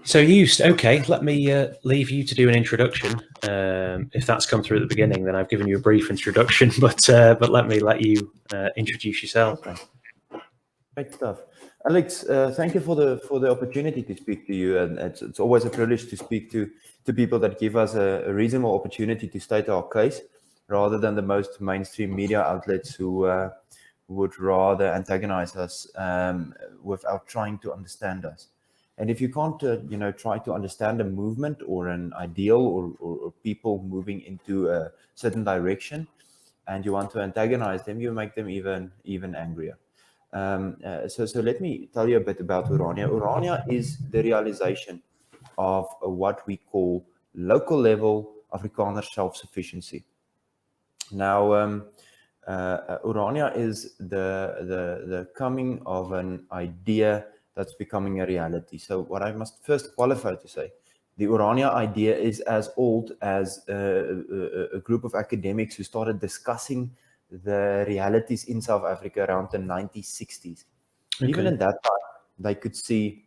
So Joost, okay, let me leave you to do an introduction. If that's come through at the beginning, then I've given you a brief introduction, but let you introduce yourself. Okay. Great stuff. Alex, thank you for the opportunity to speak to you, and it's always a privilege to speak to people that give us a reasonable opportunity to state our case, rather than the most mainstream media outlets who would rather antagonize us without trying to understand us. And if you can't, try to understand a movement or an ideal or people moving into a certain direction, and you want to antagonize them, you make them even angrier. So let me tell you a bit about Orania. Orania is the realization of what we call local level Afrikaner self-sufficiency. Now, Orania is the coming of an idea that's becoming a reality. So what I must first qualify to say, the Orania idea is as old as a group of academics who started discussing the realities in South Africa around the 1960s. Okay. Even in that time, they could see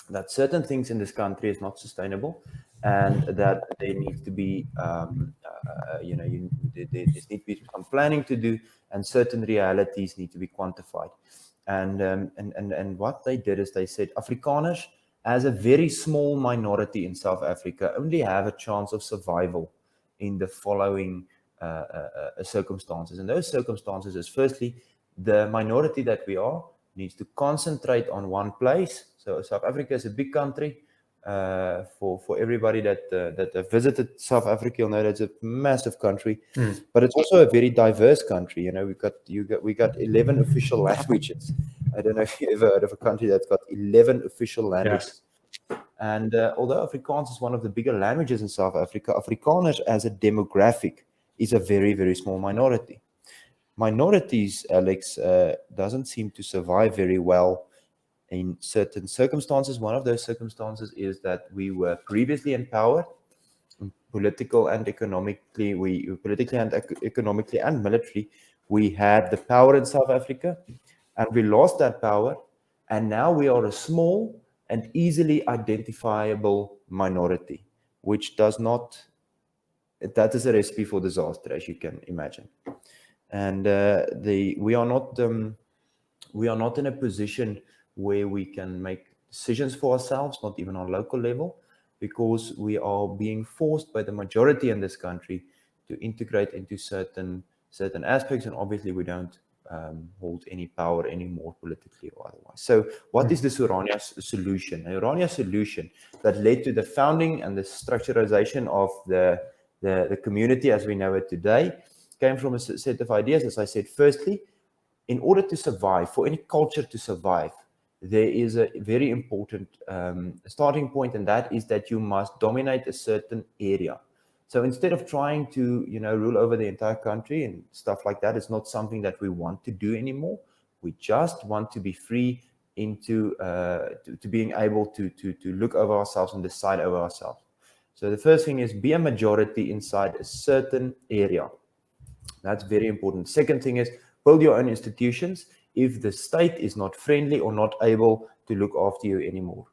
that certain things in this country is not sustainable, and that there needs to be, there needs to be some planning to do, and certain realities need to be quantified. And what they did is they said Afrikaners, as a very small minority in South Africa, only have a chance of survival in the following circumstances. And those circumstances is, firstly, the minority that we are needs to concentrate on one place. So South Africa is a big country. For everybody that visited South Africa, you'll know that it's a massive country, but it's also a very diverse country. You know, we got 11 official languages. I don't know if you ever heard of a country that's got 11 official languages. Yes. And although Afrikaans is one of the bigger languages in South Africa, Afrikaners as a demographic is a very, very small minority. Minorities, Alex, doesn't seem to survive very well in certain circumstances. One of those circumstances is that we were previously empowered, politically and economically and militarily. We had the power in South Africa, and we lost that power, and now we are a small and easily identifiable minority, which does not. That is a recipe for disaster, as you can imagine. And we are not in a position where we can make decisions for ourselves, not even on local level, because we are being forced by the majority in this country to integrate into certain aspects, and obviously we don't hold any power anymore politically or otherwise. So what is this Orania solution? An Orania solution that led to the founding and the structuralization of the community as we know it today came from a set of ideas. As I said, firstly, in order to survive, for any culture to survive, there is a very important starting point, and that is that you must dominate a certain area. So instead of trying to, rule over the entire country and stuff like that, it's not something that we want to do anymore. We just want to be free into to being able to look over ourselves and decide over ourselves. So the first thing is be a majority inside a certain area. That's very important. Second thing is build your own institutions if the state is not friendly or not able to look after you anymore.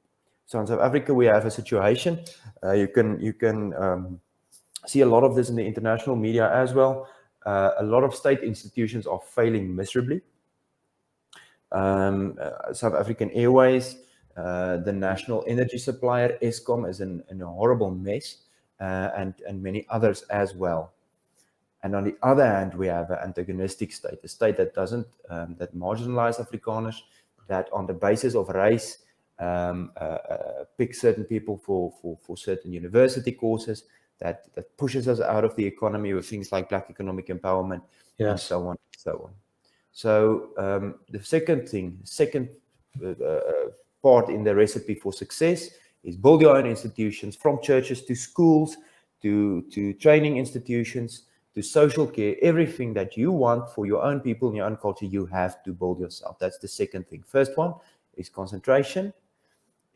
So in South Africa, we have a situation. You can see a lot of this in the international media as well. A lot of state institutions are failing miserably. South African Airways, the national energy supplier, Eskom, is in a horrible mess, and many others as well. And on the other hand, we have an antagonistic state, a state that doesn't, that marginalize Afrikaners, that on the basis of race, pick certain people for certain university courses, that pushes us out of the economy with things like Black economic empowerment, and so on and so on. So the second part in the recipe for success is build your own institutions, from churches to schools, to training institutions, to social care. Everything that you want for your own people and your own culture, you have to build yourself. That's the second thing. First one is concentration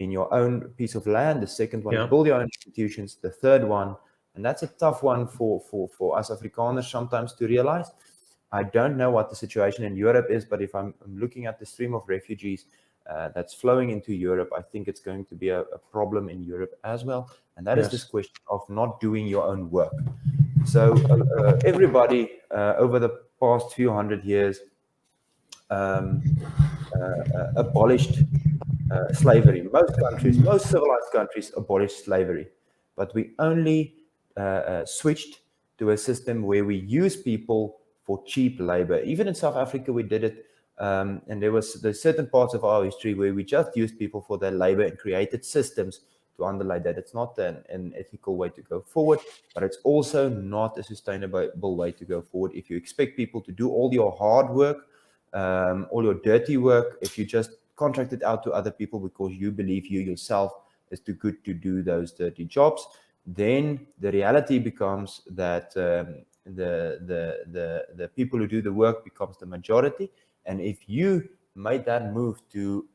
in your own piece of land. The second one is build your own institutions. The third one, and that's a tough one for us Afrikaners sometimes to realize. I don't know what the situation in Europe is, but if I'm looking at the stream of refugees that's flowing into Europe, I think it's going to be a problem in Europe as well. And that is this question of not doing your own work. So everybody over the past few hundred years abolished slavery. Most countries, most civilized countries abolished slavery. But we only switched to a system where we use people for cheap labor. Even in South Africa, we did it. And there's certain parts of our history where we just used people for their labor and created systems to underlie that. It's not an ethical way to go forward, but it's also not a sustainable way to go forward. If you expect people to do all your hard work, all your dirty work, if you just contract it out to other people because you believe you yourself is too good to do those dirty jobs, then the reality becomes that the people who do the work becomes the majority. And if you made that move to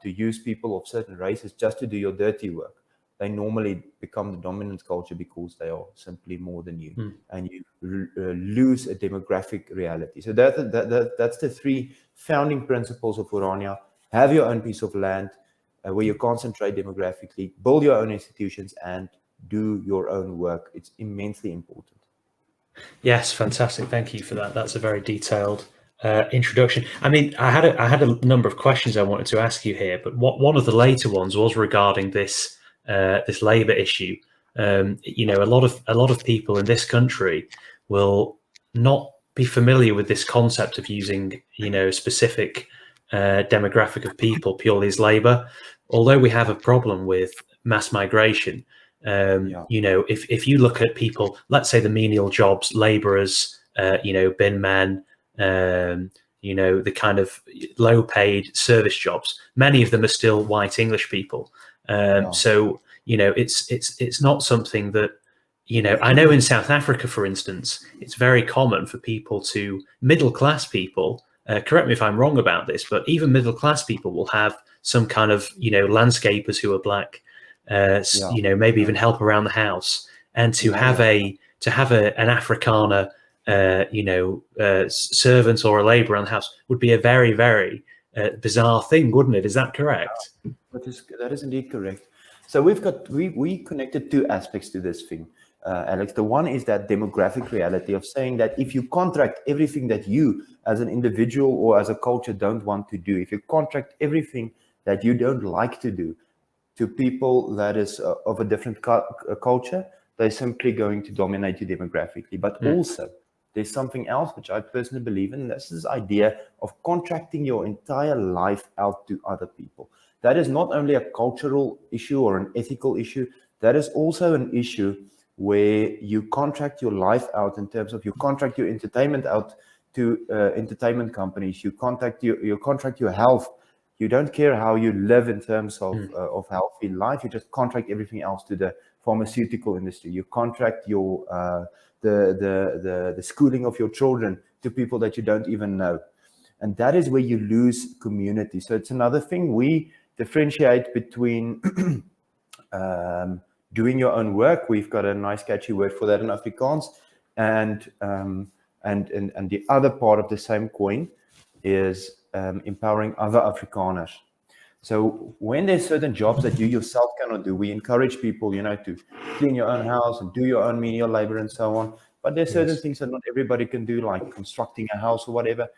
use people of certain races just to do your dirty work, they normally become the dominant culture because they are simply more than you, and you lose a demographic reality. So that's the three founding principles of Orania. Have your own piece of land where you concentrate demographically, build your own institutions, and do your own work. It's immensely important. Yes, fantastic. Thank you for that. That's a very detailed introduction. I mean, I had a number of questions I wanted to ask you here, but one of the later ones was regarding this labour issue. You know, a lot of people in this country will not be familiar with this concept of using, you know, a specific demographic of people purely as labour. Although we have a problem with mass migration, you know, if you look at people, let's say the menial jobs, labourers, you know, bin men, you know, the kind of low paid service jobs, many of them are still white English people. So, you know, it's not something that, you know, I know in South Africa, for instance, it's very common for people to, middle class people, correct me if I'm wrong about this, but even middle class people will have some kind of, you know, landscapers who are black, you know, maybe even help around the house, and to have an Afrikaner, you know, servant or a labourer around the house would be a very, very bizarre thing, wouldn't it? Is that correct? That is indeed correct. So we connected two aspects to this thing, Alex. The one is that demographic reality of saying that if you contract everything that you as an individual or as a culture don't want to do, if you contract everything that you don't like to do to people that is of a different culture, they're simply going to dominate you demographically. But also, there's something else which I personally believe in. This is this idea of contracting your entire life out to other people. That is not only a cultural issue or an ethical issue. That is also an issue where you contract your life out in terms of you contract your entertainment out to entertainment companies. You contract your health. You don't care how you live in terms of healthy life. You just contract everything else to the pharmaceutical industry. You contract your the schooling of your children to people that you don't even know, and that is where you lose community. So it's another thing we differentiate between doing your own work. We've got a nice catchy word for that in Afrikaans, and the other part of the same coin is empowering other Afrikaners. So when there's certain jobs that you yourself cannot do, we encourage people, you know, to clean your own house and do your own menial labor and so on. But there's certain things that not everybody can do, like constructing a house or whatever.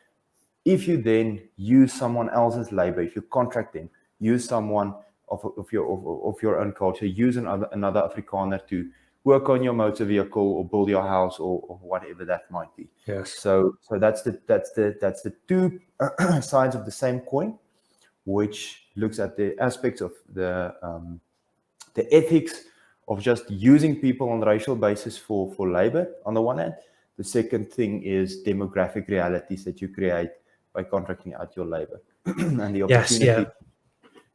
If you then use someone else's labor, if you contract them, use someone of your own culture, use another Afrikaner to work on your motor vehicle or build your house or whatever that might be. Yes. So that's the two sides of the same coin, which looks at the aspects of the ethics of just using people on a racial basis for labor on the one hand. The second thing is demographic realities that you create by contracting out your labor and the opportunity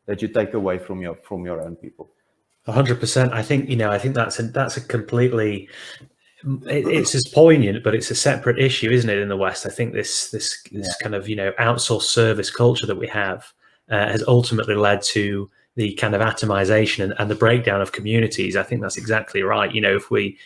that you take away from your own people. 100%. I think, you know, I think that's a completely, it's as poignant, but it's a separate issue, isn't it, in the West? I think this kind of, you know, outsourced service culture that we have has ultimately led to the kind of atomization and the breakdown of communities. I think that's exactly right. You know,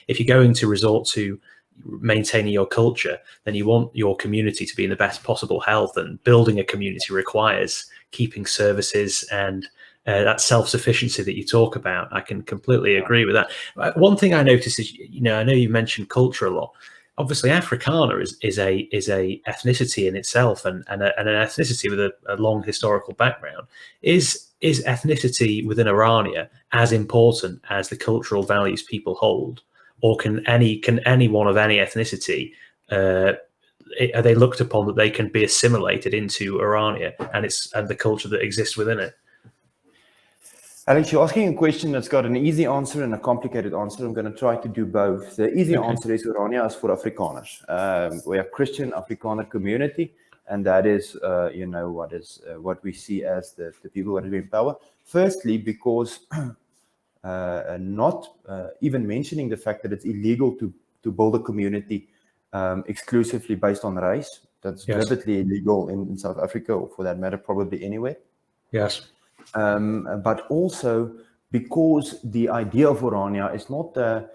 if you're going to resort to maintaining your culture, then you want your community to be in the best possible health, and building a community requires keeping services and that self-sufficiency that you talk about. I can completely agree with that. One thing I noticed is, I know you mentioned culture a lot. Obviously, Afrikaner is a ethnicity in itself, and an ethnicity with a long historical background. Is ethnicity within Irania as important as the cultural values people hold, or can anyone of any ethnicity are they looked upon that they can be assimilated into Irania and the culture that exists within it? Alex, you're asking a question that's got an easy answer and a complicated answer. I'm going to try to do both. The easy answer is Orania is for Afrikaners. We are Christian Afrikaner community, and that is, what we see as the people that are in power. Firstly, because not even mentioning the fact that it's illegal to build a community exclusively based on race. That's vividly illegal in South Africa, or for that matter, probably anywhere. Yes. But also because the idea of Orania is not a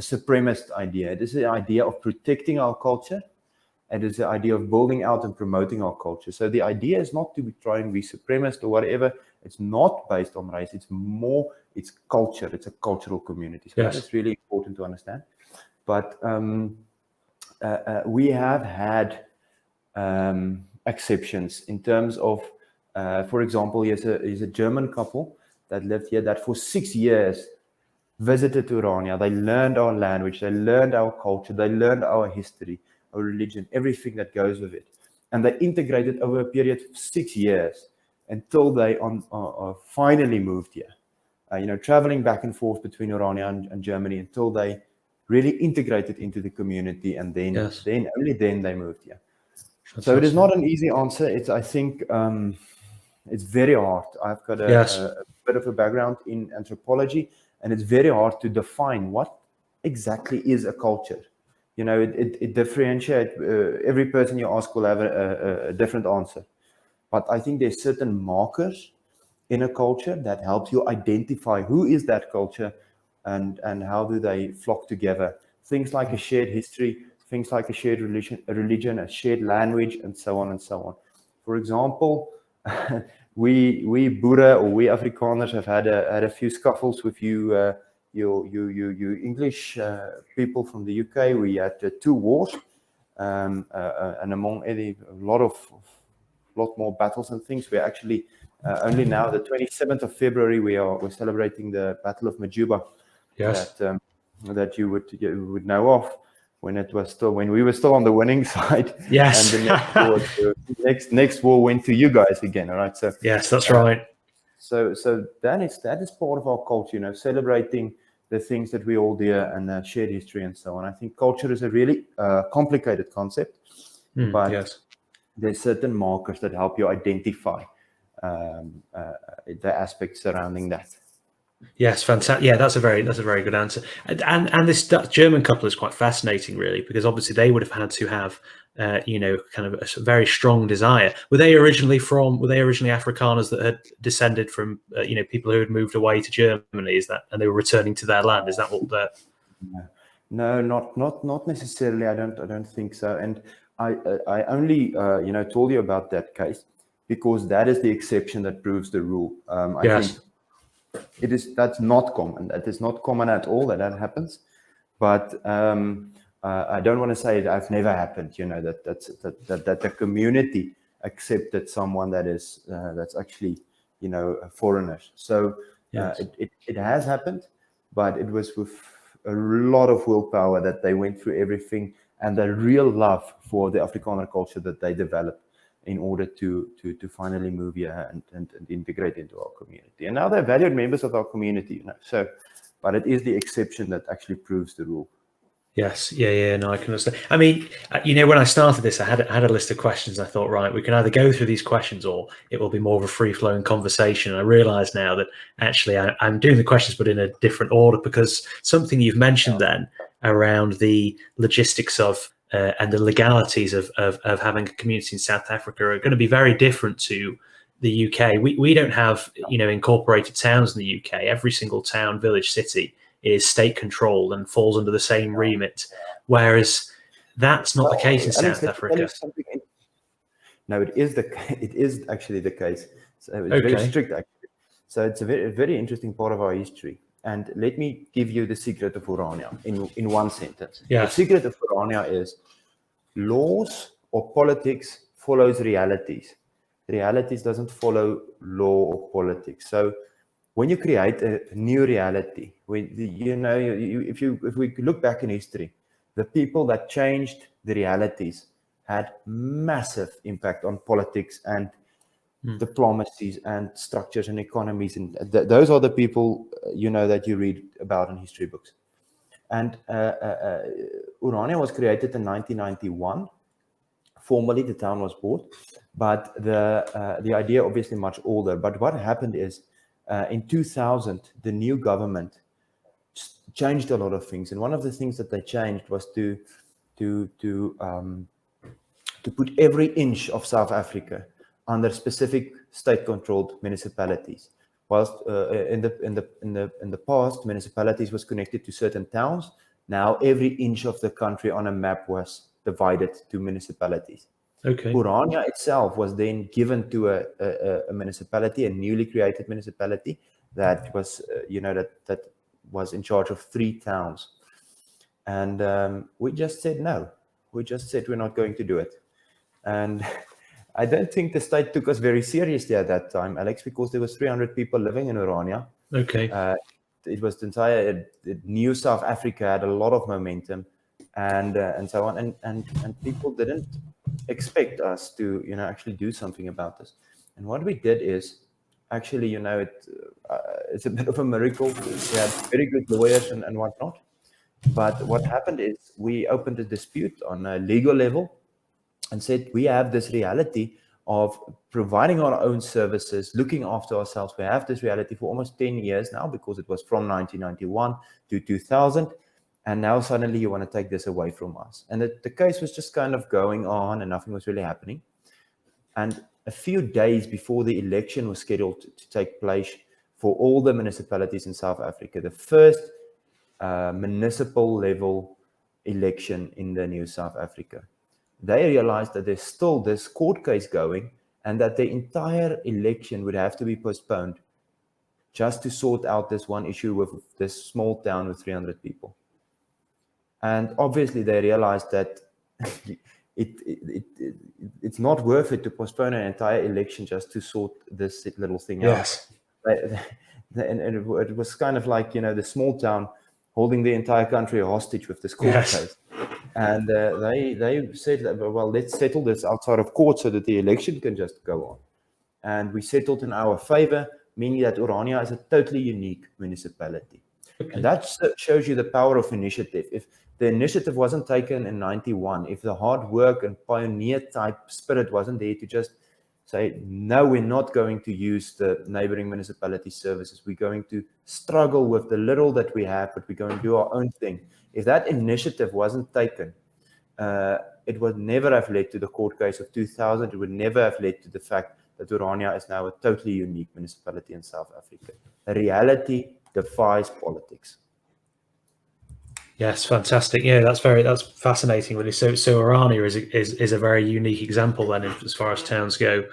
supremacist idea. It is the idea of protecting our culture. It is the idea of building out and promoting our culture. So the idea is not to try and be supremacist or whatever. It's not based on race. It's culture. It's a cultural community. So that's really important to understand. But we have had exceptions in terms of, for example, here's a German couple that lived here that for 6 years visited Orania. They learned our language, they learned our culture, they learned our history, our religion, everything that goes with it. And they integrated over a period of 6 years until they finally moved here. Traveling back and forth between Orania and Germany until they really integrated into the community, and then only then they moved here. So it is not an easy answer. I think it's very hard. I've got a bit of a background in anthropology, and it's very hard to define what exactly is a culture. It differentiates. Every person you ask will have a different answer. But I think there's certain markers in a culture that helps you identify who is that culture and how do they flock together. Things like a shared history, things like a shared religion, a shared language, and so on and so on. For example, we Boere, or we Afrikaners, have had a few scuffles with you English people from the UK. We had 2 wars, and among a lot more battles and things. We're actually only now, the 27th of February, we're celebrating the Battle of Majuba. Yes. That you would know of, when we were still on the winning side. Yes. And the next war went to you guys again. All right. So yes, that's right. So that is part of our culture, celebrating the things that we all do and shared history and so on. I think culture is a really complicated concept, but there's certain markers that help you identify the aspects surrounding that. Yes, fantastic. Yeah, that's a very good answer. And this German couple is quite fascinating, really, because obviously they would have had to have, kind of a very strong desire. Were they originally Afrikaners that had descended from, people who had moved away to Germany? And they were returning to their land? Is that what they're? No, not necessarily. I don't think so. And I only told you about that case because that is the exception that proves the rule. I think that's not common. That is not common at all that happens. But I don't want to say that I've never happened. That the community accepted someone that's actually foreigners. So it has happened, but it was with a lot of willpower that they went through everything, and the real love for the Afrikaner culture that they developed in order to finally move here and integrate into our community. And now they're valued members of our community, So, but it is the exception that actually proves the rule. Yes, no, I can understand. I mean, when I started this, I had a list of questions. I thought, right, we can either go through these questions or it will be more of a free-flowing conversation. And I realise now that actually I'm doing the questions, but in a different order, because something you've mentioned then around the logistics of and the legalities of having a community in South Africa are going to be very different to the UK. We don't have incorporated towns in the UK. Every single town, village, city is state controlled and falls under the same remit, whereas that's not the case in South Africa. No, it is it is actually the case. So it's very strict, actually. So it's a very interesting part of our history. And let me give you the secret of Orania in one sentence. Yes. The secret of Orania is laws or politics follows realities. Realities doesn't follow law or politics. So when you create a new reality, if we look back in history, the people that changed the realities had massive impact on politics and diplomacies and structures and economies, and those are the people that you read about in history books. And Urania was created in 1991. Formally, the town was bought, but the idea obviously much older. But what happened is, in 2000, the new government changed a lot of things, and one of the things that they changed was to put every inch of South Africa under specific state-controlled municipalities. Whilst in the past, municipalities was connected to certain towns. Now every inch of the country on a map was divided to municipalities. Okay. Orania itself was then given to a municipality, a newly created municipality that was, that was in charge of 3 towns. And we just said no. We just said we're not going to do it. And I don't think the state took us very seriously at that time, Alex, because there was 300 people living in Orania. Okay. It was the entire new South Africa had a lot of momentum, and so on, and people didn't expect us to actually do something about this. And what we did is actually it's a bit of a miracle. We had very good lawyers and whatnot. But what happened is we opened a dispute on a legal level and said we have this reality of providing our own services, looking after ourselves. We have this reality for almost 10 years now, because it was from 1991 to 2000. And now suddenly you want to take this away from us. And the case was just kind of going on and nothing was really happening. And a few days before the election was scheduled to take place for all the municipalities in South Africa, the first municipal level election in the new South Africa, they realized that there's still this court case going and that the entire election would have to be postponed just to sort out this one issue with this small town with 300 people. And obviously they realized that it's not worth it to postpone an entire election just to sort this little thing out. And it was kind of like, the small town holding the entire country hostage with this court case. And they said, well, let's settle this outside of court so that the election can just go on. And we settled in our favor, meaning that Orania is a totally unique municipality. Okay. And that shows you the power of initiative. If the initiative wasn't taken in 91, if the hard work and pioneer type spirit wasn't there to just say, no, we're not going to use the neighboring municipality services. We're going to struggle with the little that we have, but we're going to do our own thing. If that initiative wasn't taken, it would never have led to the court case of 2000. It would never have led to the fact that Orania is now a totally unique municipality in South Africa. A reality defies politics. Yes, fantastic. Yeah, that's fascinating, really. So Orania is a very unique example then, as far as towns go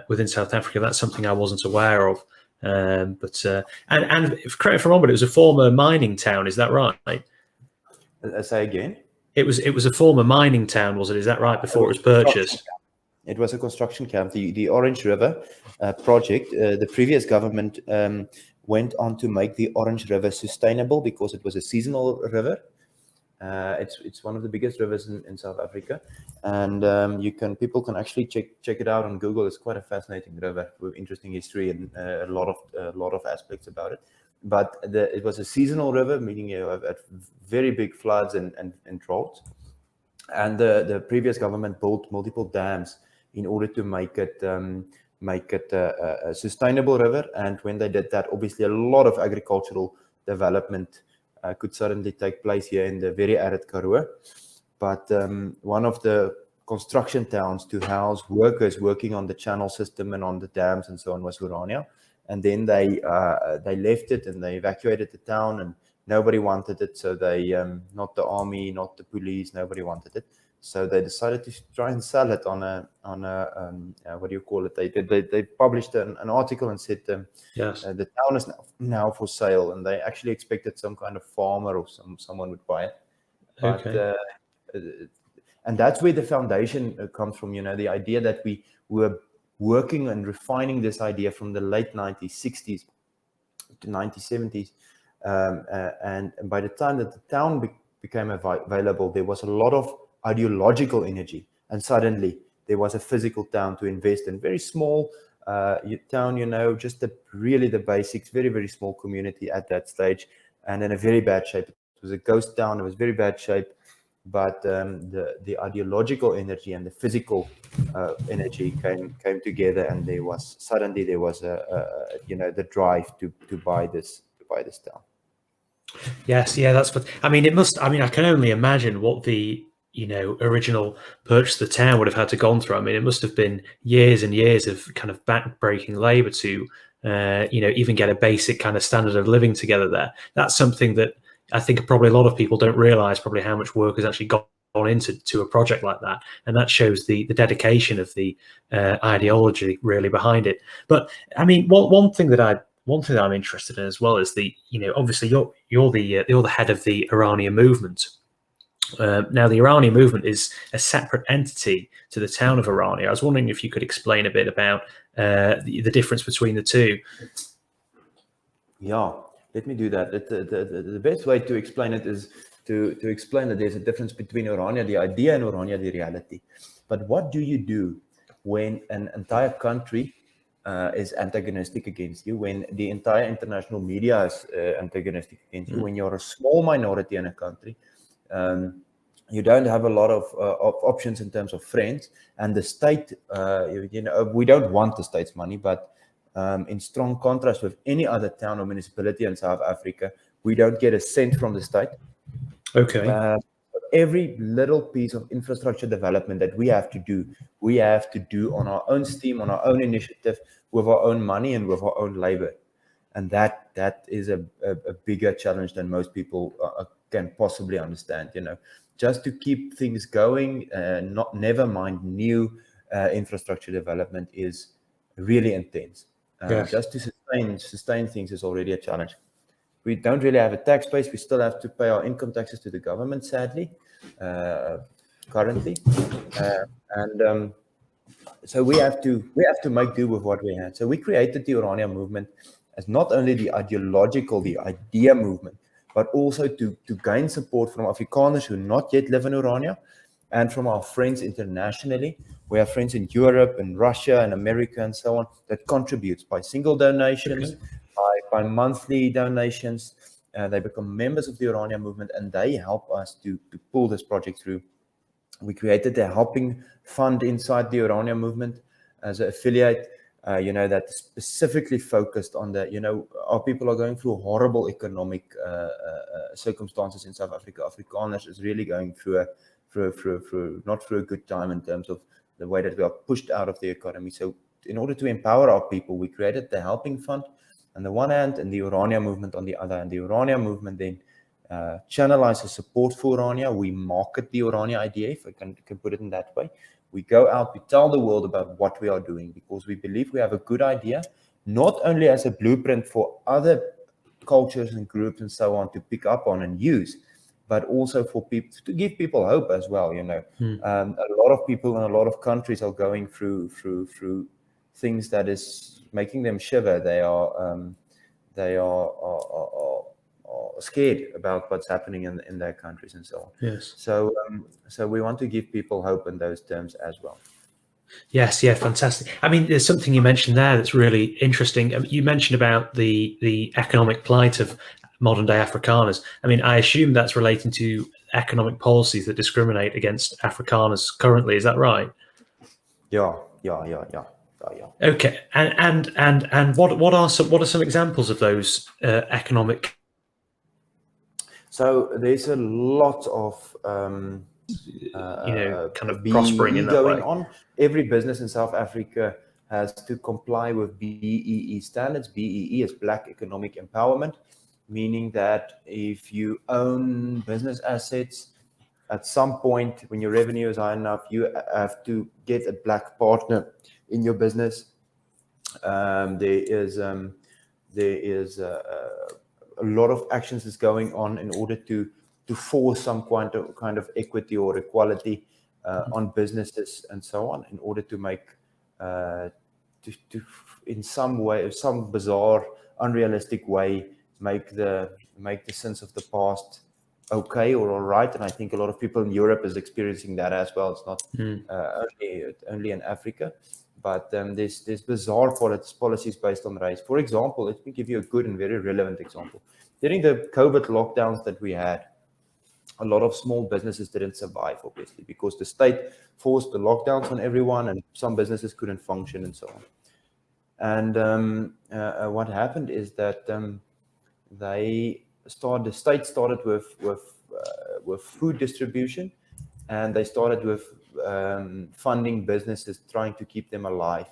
within South Africa. That's something I wasn't aware of. And correct me if I'm wrong, but it was a former mining town. Is that right? Say again. It was a former mining town, was it? Is that right? Before it was purchased. It was a construction camp. The Orange River project. The previous government went on to make the Orange River sustainable because it was a seasonal river. It's one of the biggest rivers in South Africa, and people can actually check it out on Google. It's quite a fascinating river with interesting history and a lot of aspects about it. But it was a seasonal river, meaning you have very big floods and droughts. And the previous government built multiple dams in order to make it a sustainable river. And when they did that, obviously a lot of agricultural development could suddenly take place here in the very arid Karoo. But one of the construction towns to house workers working on the channel system and on the dams and so on was Orania. And then they left it and they evacuated the town, and nobody wanted it. So they, not the army, not the police, nobody wanted it. So they decided to try and sell it on a what do you call it? They published an article and said Yes. the town is now for sale, and they actually expected some kind of farmer or someone would buy it. But Okay. and that's where the foundation comes from. The idea that we were working and refining this idea from the late 1960s to 1970s, and by the time that the town became available, there was a lot of ideological energy, and suddenly there was a physical town to invest in. Very small town, just really the basics. Very, very small community at that stage, and in a very bad shape. It was a ghost town. It was very bad shape. But the ideological energy and the physical energy came together, and there was the drive to buy this town. Yes, yeah, that's what I mean. It must. I mean, I can only imagine what the original purchase of the town would have had to gone through. I mean, it must have been years and years of kind of backbreaking labour to even get a basic kind of standard of living together there. That's something that I think probably a lot of people don't realise probably how much work has actually gone into a project like that, and that shows the dedication of the ideology really behind it. But I mean, one thing that I'm interested in as well is obviously you're the head of the Irania Movement. Now, the Irania Movement is a separate entity to the town of Irania. I was wondering if you could explain a bit about the difference between the two. Yeah, let me do that. The best way to explain it is to explain that there's a difference between Orania, the idea, and Orania, the reality. But what do you do when an entire country is antagonistic against you, when the entire international media is antagonistic against you, when you're a small minority in a country? You don't have a lot of options in terms of friends, and the state, we don't want the state's money, but in strong contrast with any other town or municipality in South Africa, we don't get a cent from the state. Okay. Every little piece of infrastructure development that we have to do on our own steam, on our own initiative, with our own money and with our own labor. And that is a bigger challenge than most people can possibly understand. Just to keep things going, never mind new infrastructure development, is really intense. Yes. Just to sustain things is already a challenge. We don't really have a tax base. We still have to pay our income taxes to the government, sadly, currently, and so we have to make do with what we had. So we created the Orania Movement as not only the idea movement, but also to gain support from Afrikaners who not yet live in Orania, and from our friends internationally. We have friends in Europe and Russia and America and so on that contributes by single donations, by monthly donations. They become members of the Orania Movement, and they help us to pull this project through. We created a helping fund inside the Orania Movement as an affiliate, that specifically focused on our people are going through horrible economic circumstances in South Africa. Afrikaners is really going through not through a good time in terms of the way that we are pushed out of the economy. So in order to empower our people, we created the helping fund on the one hand and the Orania Movement on the other. And the Orania Movement then channelizes support for Orania. We market the Orania idea, if I can put it in that way. We go out, we tell the world about what we are doing, because we believe we have a good idea, not only as a blueprint for other cultures and groups and so on to pick up on and use, but also for people, to give people hope as well. A lot of people in a lot of countries are going through things that is making them shiver. They are scared about what's happening in their countries and so on. Yes. So we want to give people hope in those terms as well. Yes, yeah, fantastic. I mean, there's something you mentioned there that's really interesting. You mentioned about the economic plight of modern day Afrikaners. I mean, I assume that's relating to economic policies that discriminate against Afrikaners currently. Is that right? Yeah. Okay, and what are some examples of those economic? So there's a lot of kind of prospering in that going way. on. Every business in South Africa has to comply with BEE standards. BEE is Black Economic Empowerment, meaning that if you own business assets, at some point when your revenue is high enough, you have to get a black partner in your business. There is a lot of actions is going on in order to force some kind of equity or equality on businesses and so on, in order to make to in some way, some bizarre, unrealistic way, make the sins of the past okay or all right. And I think a lot of people in Europe is experiencing that as well. It's not only in Africa, but there's bizarre policies based on race. For example, let me give you a good and very relevant example. During the COVID lockdowns that we had, a lot of small businesses didn't survive, obviously, because the state forced the lockdowns on everyone and some businesses couldn't function and so on. And what happened is that the state started with food distribution, and they started with funding businesses, trying to keep them alive.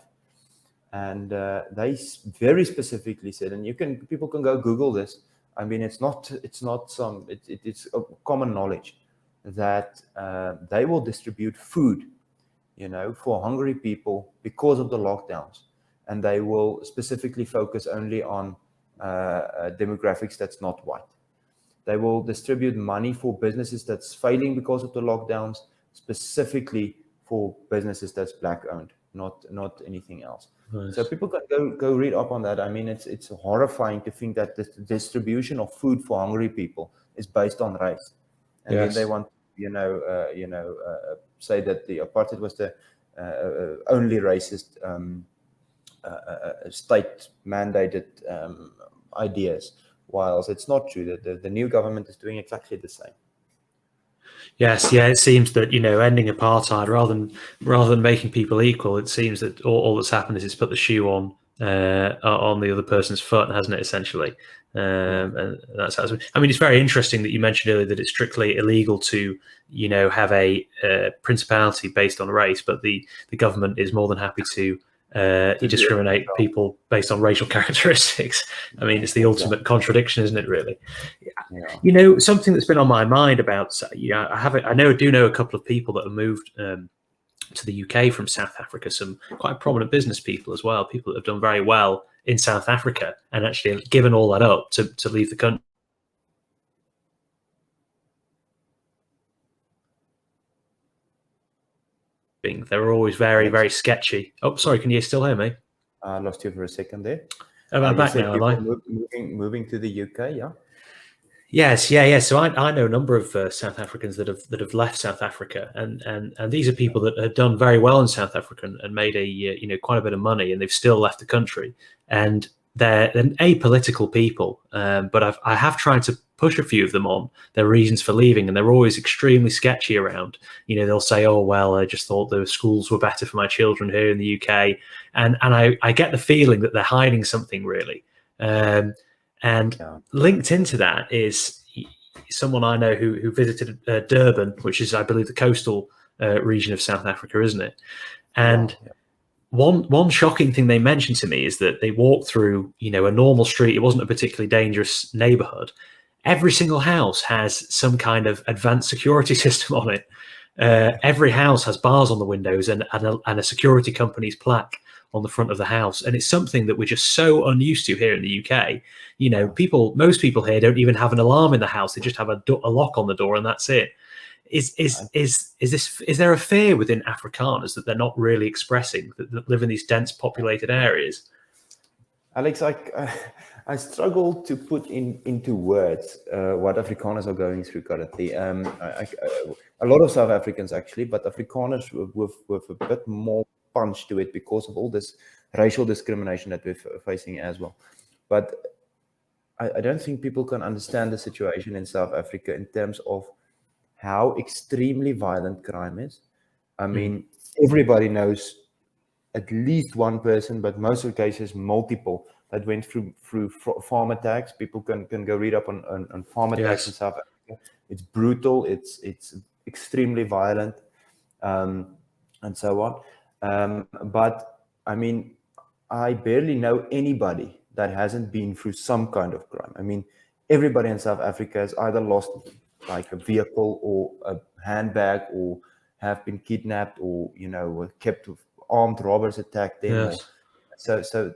And they very specifically said, and people can go Google this. I mean, it's a common knowledge that they will distribute food, for hungry people because of the lockdowns, and they will specifically focus only on demographics that's not white. They will distribute money for businesses that's failing because of the lockdowns, specifically for businesses that's black owned, not anything else. Nice. So people can go read up on that. I mean, it's horrifying to think that the distribution of food for hungry people is based on race, and then they want say that the apartheid was the only racist state mandated ideas, whilst it's not true. That the new government is doing exactly the same. Yes, yeah, it seems that ending apartheid rather than making people equal, it seems that all that's happened is it's put the shoe on the other person's foot, hasn't it? Essentially, and that's how. I mean, it's very interesting that you mentioned earlier that it's strictly illegal to have a principality based on race, but the government is more than happy to discriminate people based on racial characteristics. I mean, it's the ultimate contradiction, isn't it? Really. Yeah. Something that's been on my mind about I do know a couple of people that have moved to the UK from South Africa. Some quite prominent business people as well. People that have done very well in South Africa and actually given all that up to leave the country. They were always very, very sketchy. Oh, sorry, can you still hear me? I lost you for a second there. I'm back now, am I? Moving to the UK, yeah. Yes, yeah. So I know a number of South Africans that have left South Africa, and these are people that have done very well in South Africa and made quite a bit of money, and they've still left the country, and they're apolitical people. But I have tried to push a few of them on their reasons for leaving, and they're always extremely sketchy around. They'll say, "Oh well, I just thought the schools were better for my children here in the UK," and I get the feeling that they're hiding something really. Linked into that is someone I know who visited Durban, which is, I believe, the coastal region of South Africa, isn't it? And one shocking thing they mentioned to me is that they walked through, a normal street. It wasn't a particularly dangerous neighborhood. Every single house has some kind of advanced security system on it. Every house has bars on the windows and a security company's plaque on the front of the house, and it's something that we're just so unused to here in the UK. Most people here don't even have an alarm in the house; they just have a lock on the door, and that's it. Is there a fear within Afrikaners that they're not really expressing, that live in these dense populated areas? Alex, I struggle to put into words what Afrikaners are going through currently. A lot of South Africans actually, but Afrikaners with a bit more punch to it because of all this racial discrimination that we're facing as well. But I don't think people can understand the situation in South Africa in terms of how extremely violent crime is. I mean, everybody knows at least one person, but most of the cases multiple, that went through farm attacks. People can go read up on farm attacks in South Africa. It's brutal. It's extremely violent, and so on. But I mean, I barely know anybody that hasn't been through some kind of crime. I mean, everybody in South Africa has either lost like a vehicle or a handbag, or have been kidnapped, or were kept with armed robbers attacked them. Yes. Or so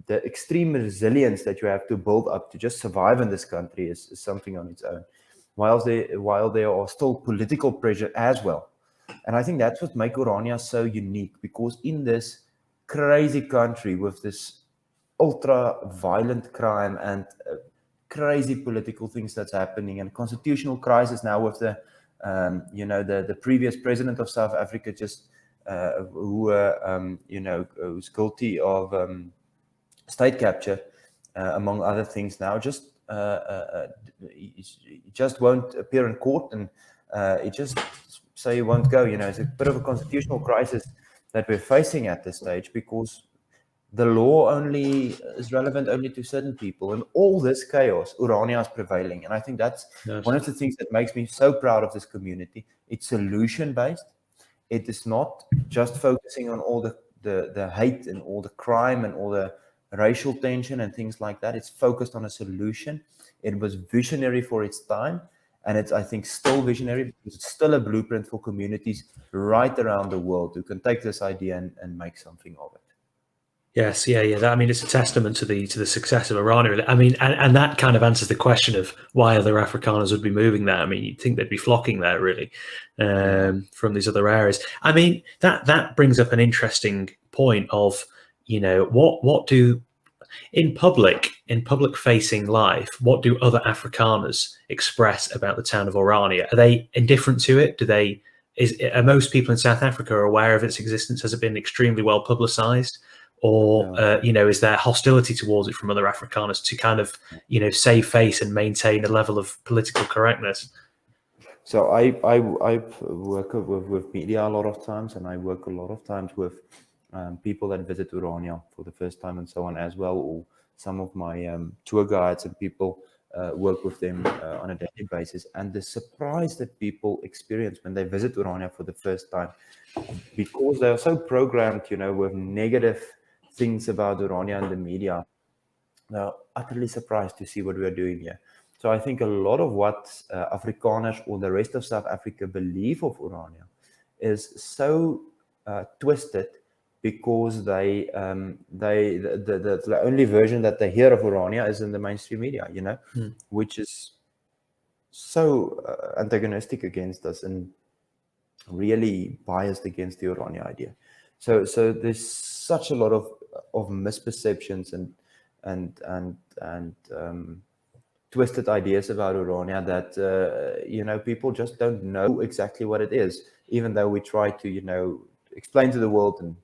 the extreme resilience that you have to build up to just survive in this country is something on its own. While there are still political pressure as well. And I think that's what makes Orania so unique, because in this crazy country with this ultra violent crime and crazy political things that's happening, and constitutional crisis now with the previous president of South Africa just who's guilty of state capture, among other things. Now he just won't appear in court, and he just say he won't go. It's a bit of a constitutional crisis that we're facing at this stage, because the law only is relevant only to certain people. And all this chaos, Orania is prevailing. And I think that's one of the things that makes me so proud of this community. It's solution-based. It is not just focusing on all the hate and all the crime and all the racial tension and things like that. It's focused on a solution. It was visionary for its time. And it's, I think, still visionary, because it's still a blueprint for communities right around the world who can take this idea and make something of it. Yes, yeah. It's a testament to the success of Irania. And that kind of answers the question of why other Afrikaners would be moving there. You'd think they'd be flocking there, really, from these other areas. That brings up an interesting point of, what do in public facing life, what do other Afrikaners express about the town of Orania? Are they indifferent to it? Are most people in South Africa aware of its existence? Has it been extremely well publicized? Or, is there hostility towards it from other Afrikaners to kind of, save face and maintain a level of political correctness? So I work with media a lot of times, and I work a lot of times with people that visit Orania for the first time and so on as well, or some of my tour guides and people work with them on a daily basis. And the surprise that people experience when they visit Orania for the first time, because they are so programmed, with negative things about Orania and the media, they're utterly surprised to see what we are doing here. So I think a lot of what Afrikaners or the rest of South Africa believe of Orania is so twisted, because the only version that they hear of Orania is in the mainstream media, which is so antagonistic against us and really biased against the Orania idea. So there's such a lot of misperceptions and twisted ideas about Orania that people just don't know exactly what it is, even though we try to explain to the world and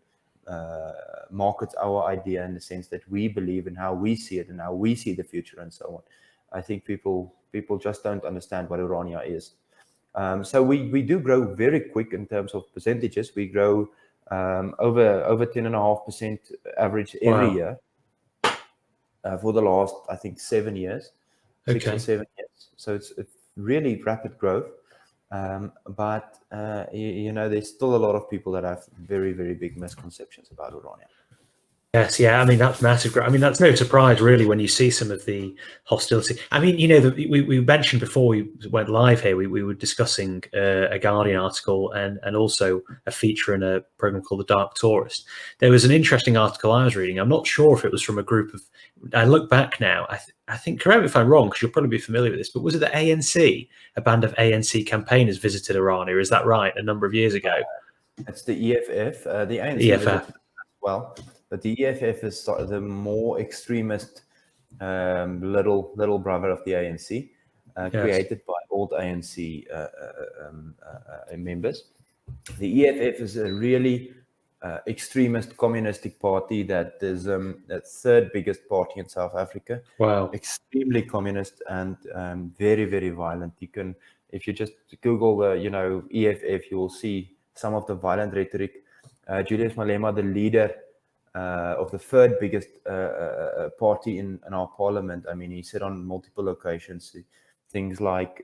market our idea in the sense that we believe in how we see it and how we see the future and so on. I think people just don't understand what Orania is. So we do grow very quick in terms of percentages. We grow over 10.5% average every year for the last, I think, 7 years, 6 or 7 years. So it's really rapid growth. But there's still a lot of people that have very, very big misconceptions about Orania. Yes, yeah. That's massive. That's no surprise, really, when you see some of the hostility. We mentioned before we went live here, we were discussing a Guardian article and also a feature in a program called The Dark Tourist. There was an interesting article I was reading. I'm not sure if it was from a group of, I look back now, I think, correct me if I'm wrong, because you'll probably be familiar with this, but was it the ANC? A band of ANC campaigners visited Irania, is that right, a number of years ago? It's the EFF. The ANC EFF. as well. But the EFF is the more extremist little brother of the ANC, created by old ANC members. The EFF is a really extremist communistic party that is the third biggest party in South Africa. Wow. Extremely communist and very, very violent. You can, if you just Google the EFF, you will see some of the violent rhetoric. Julius Malema, the leader of the third biggest party in our parliament. He said on multiple occasions things like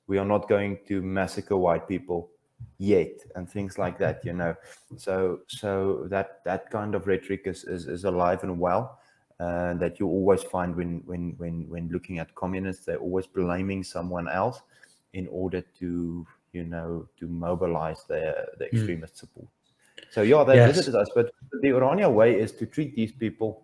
we are not going to massacre white people yet, and things like that. So that kind of rhetoric is alive and well, that you always find when looking at communists. They're always blaming someone else. in order to, to mobilize the extremist support. So yeah, they visited us, but the Orania way is to treat these people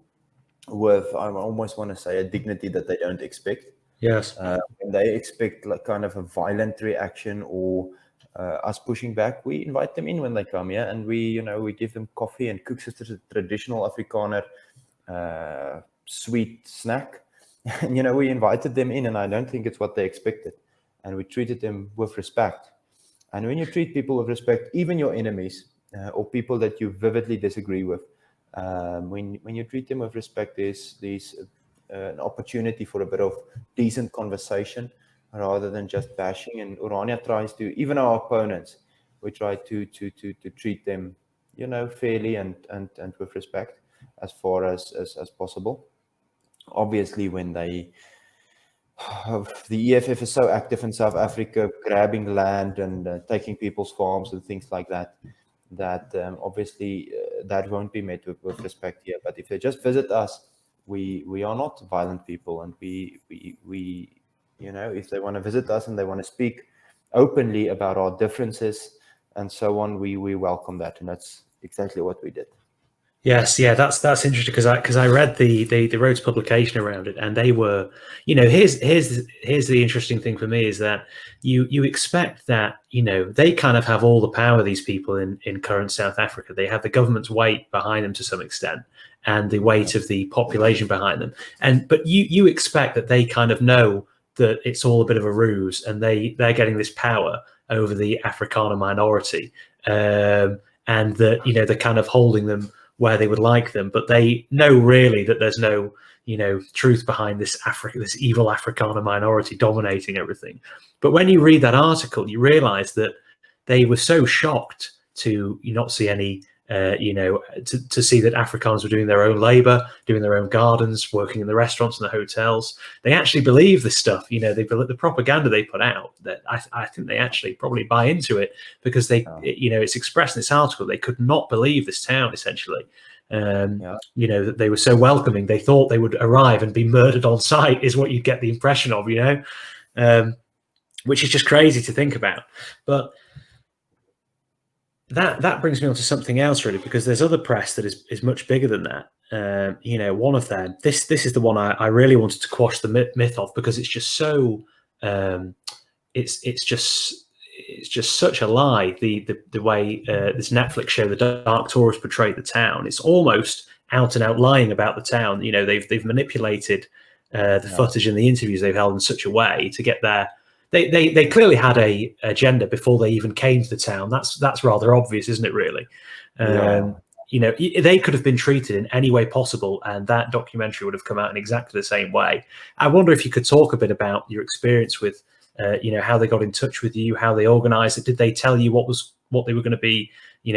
with, I almost want to say, a dignity that they don't expect. Yes. When they expect like kind of a violent reaction or us pushing back, we invite them in when they come here, and we give them coffee and cook a traditional Afrikaner sweet snack. And we invited them in, and I don't think it's what they expected. And we treated them with respect. And when you treat people with respect, even your enemies or people that you vividly disagree with, when you treat them with respect, there's an opportunity for a bit of decent conversation rather than just bashing. And Orania tries to, even our opponents, we try to treat them, fairly and with respect as far as possible. Obviously, when the EFF is so active in South Africa, grabbing land and taking people's farms and things like that, obviously that won't be met with respect here. But if they just visit us, we are not violent people, and we if they want to visit us and they want to speak openly about our differences and so on, we welcome that, and that's exactly what we did. Yes, yeah, that's interesting because I read the Rhodes publication around it, and they were, here's the interesting thing for me is that you expect that they kind of have all the power, these people in current South Africa. They have the government's weight behind them to some extent, and the weight of the population behind them. But you expect that they kind of know that it's all a bit of a ruse, and they're getting this power over the Afrikaner minority, and that they're kind of holding them where they would like them, but they know really that there's no, truth behind this evil Afrikaner minority dominating everything. But when you read that article, you realize that they were so shocked to not see any, to see that Afrikaners were doing their own labor, doing their own gardens, working in the restaurants and the hotels. They actually believe this stuff. The propaganda they put out, that I think they actually probably buy into it, because it's expressed in this article. They could not believe this town, essentially. That they were so welcoming. They thought they would arrive and be murdered on sight, is what you get the impression of, which is just crazy to think about. But that brings me on to something else, really, because there's other press that is much bigger than that. One of them, this is the one I really wanted to quash the myth of, because it's just so it's just such a lie. The way this Netflix show, The Dark Tourist, portrayed the town. It's almost out and out lying about the town. They've manipulated the footage and the interviews they've held in such a way to get their. They clearly had a agenda before they even came to the town. That's rather obvious, isn't it? Really, they could have been treated in any way possible, and that documentary would have come out in exactly the same way. I wonder if you could talk a bit about your experience with, how they got in touch with you, how they organised it. Did they tell you what they were going to be,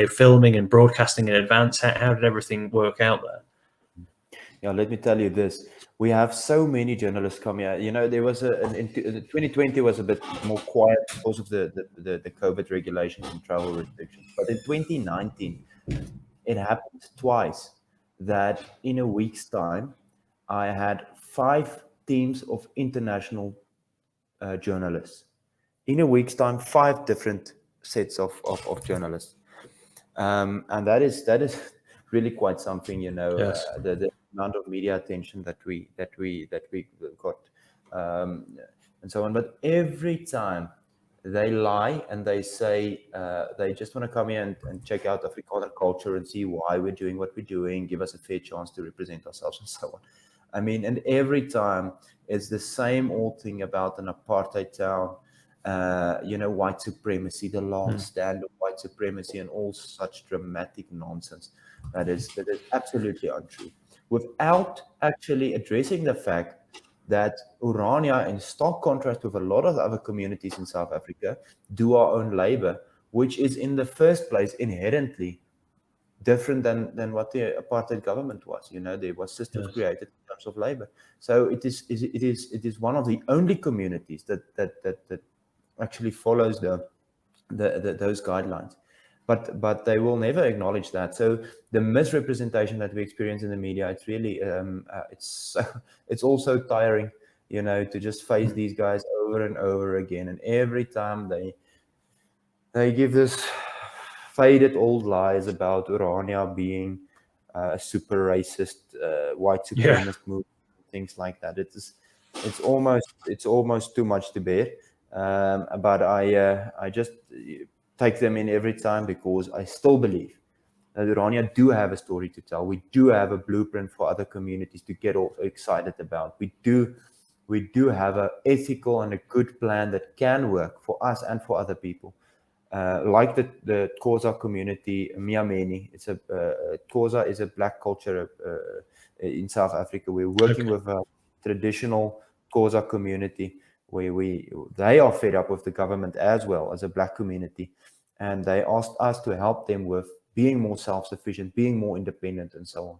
filming and broadcasting in advance? How did everything work out there? Yeah, let me tell you this. We have so many journalists come here. There was 2020 was a bit more quiet because of the COVID regulations and travel restrictions. But in 2019, it happened twice that in a week's time, I had 5 teams of international journalists. In a week's time, 5 different sets of journalists. And that is really quite something, Yes. The amount of media attention that we got, and so on. But every time they lie and they say they just want to come here and check out Afrikaner culture and see why we're doing what we're doing, give us a fair chance to represent ourselves and so on. I mean, and every time it's the same old thing about an apartheid town, white supremacy, the last stand of white supremacy, and all such dramatic nonsense that is absolutely untrue, without actually addressing the fact that Orania, in stark contrast with a lot of other communities in South Africa, do our own labor, which is in the first place inherently different than what the apartheid government was. There was systems created in terms of labor. So it is one of the only communities that actually follows those guidelines. But they will never acknowledge that. So the misrepresentation that we experience in the media, it's really it's also tiring, to just face these guys over and over again, and every time they give this faded old lies about Orania being a super racist, white supremacist movement, things like that. It's almost too much to bear. But I just take them in every time because I still believe that Irania do have a story to tell. We do have a blueprint for other communities to get all excited about. We do have an ethical and a good plan that can work for us and for other people. Like the Xhosa community, Miameni, Xhosa is a black culture in South Africa. We're working with a traditional Xhosa community where they are fed up with the government as well as a black community, and they asked us to help them with being more self-sufficient, being more independent, and so on.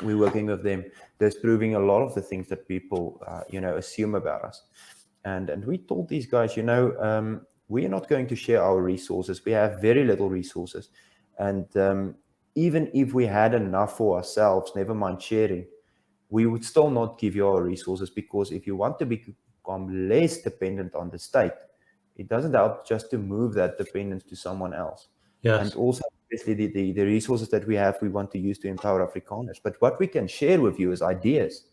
We're working with them, disproving a lot of the things that people, assume about us. And we told these guys, we are not going to share our resources. We have very little resources. And even if we had enough for ourselves, never mind sharing, we would still not give you our resources, because if you want to become less dependent on the state, it doesn't help just to move that dependence to someone else. Yes. And also, obviously, the resources that we have, we want to use to empower Afrikaners. But what we can share with you is ideas.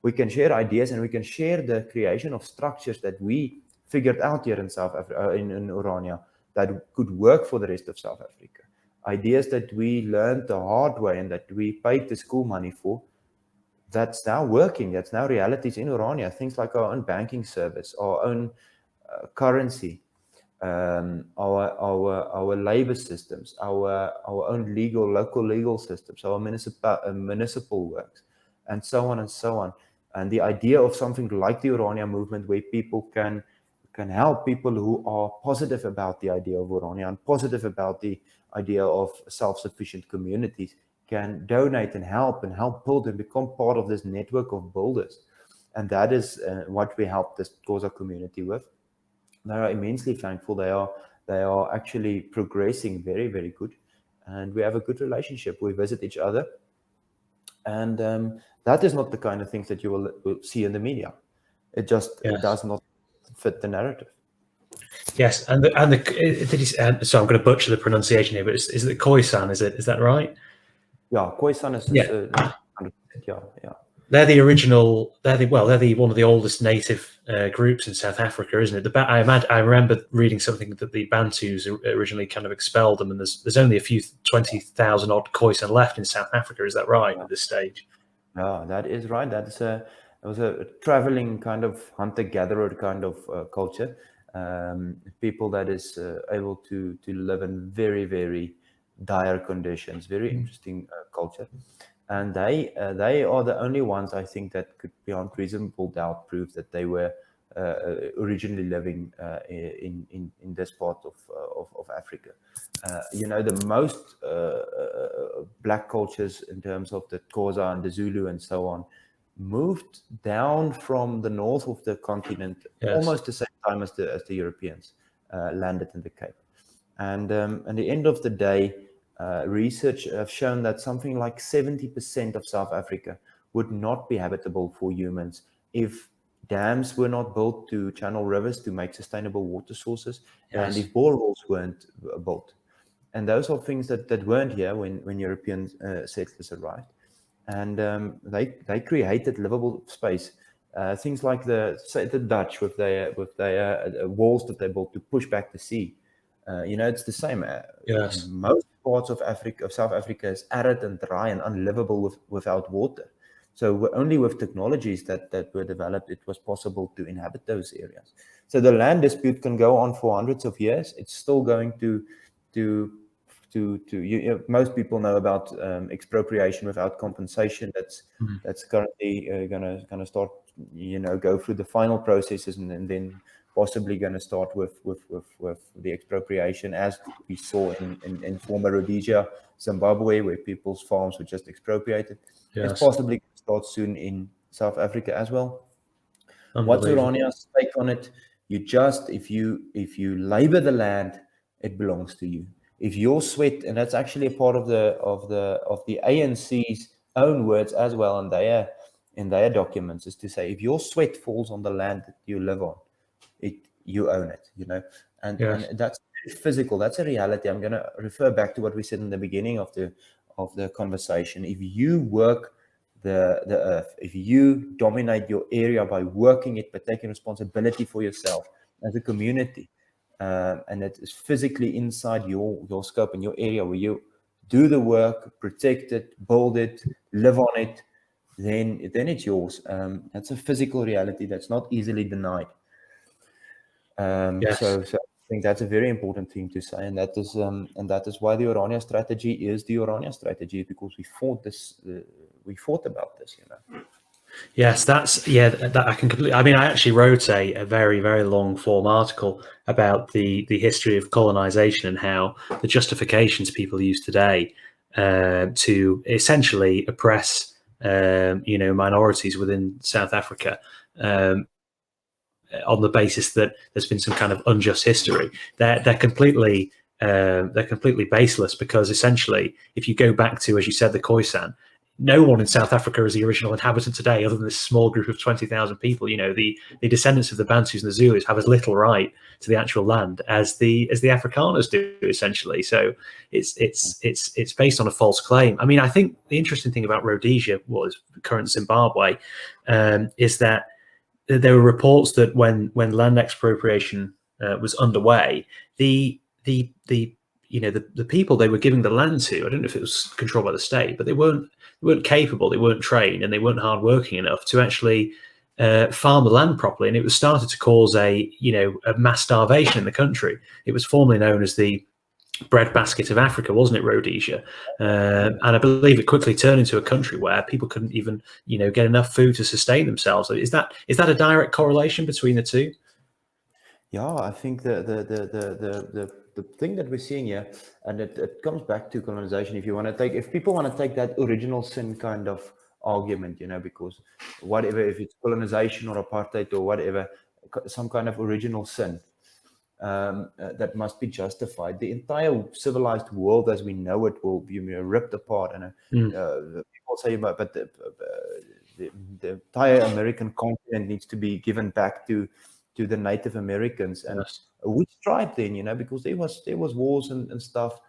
We can share ideas, and we can share the creation of structures that we figured out here in South Africa, in Orania, that could work for the rest of South Africa. Ideas that we learned the hard way and that we paid the school money for, that's now working. That's now realities in Orania. Things like our own banking service, our own currency, our labor systems, our own local legal systems, our municipal works, and so on and so on. And the idea of something like the Orania movement, where people can help people who are positive about the idea of Orania and positive about the idea of self-sufficient communities, can donate and help build and become part of this network of builders. And that is what we help this Xhosa community with. They are immensely thankful. They are actually progressing very, very good, and we have a good relationship. We visit each other, and that is not the kind of things that you will see in the media. It just it does not fit the narrative. Yes, so I'm going to butcher the pronunciation here, but is it Khoisan? Is that right? Yeah, Khoisan is yeah. They're the original. They're one of the oldest native groups in South Africa, isn't it? I remember reading something that the Bantus originally kind of expelled them, and there's only a few 20,000 odd Khoisan left in South Africa. Is that right at this stage? Yeah, that is right. It was a traveling kind of hunter-gatherer kind of culture. People that is able to live in very, very dire conditions. Very interesting culture. And they are the only ones, I think, that could beyond reasonable doubt prove that they were originally living in this part of Africa. The most black cultures in terms of the Xhosa and the Zulu and so on moved down from the north of the continent almost the same time as the Europeans landed in the Cape. And at the end of the day, research have shown that something like 70% of South Africa would not be habitable for humans if dams were not built to channel rivers to make sustainable water sources, and if boreholes weren't built. And those are things that weren't here when European settlers arrived. And they created livable space. Things like the Dutch with their walls that they built to push back the sea. It's the same. Most parts of South Africa is arid and dry and unlivable without water. So only with technologies that were developed, it was possible to inhabit those areas. So the land dispute can go on for hundreds of years. It's still going to most people know about expropriation without compensation. That's currently going to start, go through the final processes, and then possibly going to start with the expropriation, as we saw in former Rhodesia, Zimbabwe, where people's farms were just expropriated. It's possibly going to start soon in South Africa as well. What's Orania's take on it? If you labor the land, it belongs to you. If your sweat, and that's actually a part of the ANC's own words as well, in their documents, is to say, if your sweat falls on the land that you live on, you own it, and Yes. and that's physical. That's a reality. I'm going to refer back to what we said in the beginning of the conversation. If you work the earth, if you dominate your area by working it, but taking responsibility for yourself as a community, and it is physically inside your scope and your area where you do the work, protect it, build it, live on it, then it's yours. That's a physical reality that's not easily denied. Yes. So I think that's a very important thing to say, and that is why the Orania strategy is the Orania strategy, because we fought about this, Yes, that I can completely. I mean, I actually wrote a very, very long form article about the history of colonization and how the justifications people use today to essentially oppress, minorities within South Africa, on the basis that there's been some kind of unjust history. They're completely baseless, because essentially, if you go back to, as you said, the Khoisan, no one in South Africa is the original inhabitant today, other than this small group of 20,000 people. The descendants of the Bantus and the Zulus have as little right to the actual land as the Afrikaners do, essentially. So it's based on a false claim. I mean, I think the interesting thing about Rhodesia, was current Zimbabwe, is that there were reports that when land expropriation was underway, the people they were giving the land to, I don't know if it was controlled by the state, but they weren't capable, they weren't trained, and they weren't hardworking enough to actually farm the land properly. And it was started to cause a mass starvation in the country. It was formerly known as the breadbasket of Africa, wasn't it, Rhodesia? And I believe it quickly turned into a country where people couldn't even, get enough food to sustain themselves. Is that a direct correlation between the two? Yeah, I think the thing that we're seeing here, and it comes back to colonization. If people want to take that original sin kind of argument, because whatever, if it's colonization or apartheid or whatever, some kind of original sin, that must be justified. The entire civilized world as we know it will be ripped apart. And people say, but the entire American continent needs to be given back to the Native Americans. And Yes. which tribe then, because there was wars and stuff,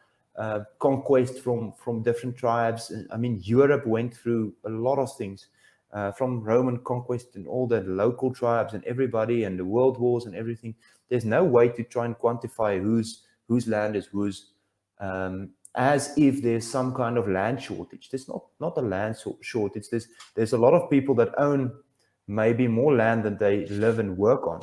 conquest from different tribes. I mean, Europe went through a lot of things, from Roman conquest and all the local tribes and everybody, and the world wars and everything. There's no way to try and quantify whose land is whose, as if there's some kind of land shortage. There's not a land shortage. There's a lot of people that own maybe more land than they live and work on.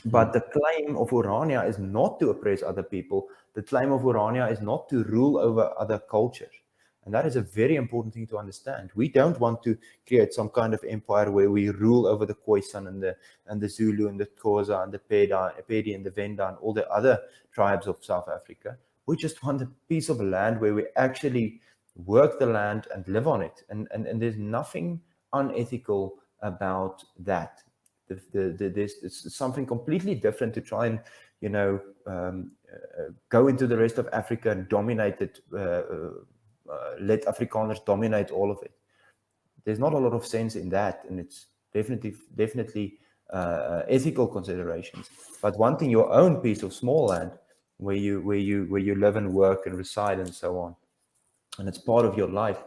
But the claim of Orania is not to oppress other people. The claim of Orania is not to rule over other cultures. And that is a very important thing to understand. We don't want to create some kind of empire where we rule over the Khoisan and the Zulu and the Xhosa and the Pedi and the Venda and all the other tribes of South Africa. We just want a piece of land where we actually work the land and live on it. And there's nothing unethical about that. It's something completely different to try and go into the rest of Africa and dominate it, let Afrikaners dominate all of it. There's not a lot of sense in that, and it's definitely ethical considerations. But wanting your own piece of small land where you live and work and reside and so on, and it's part of your life,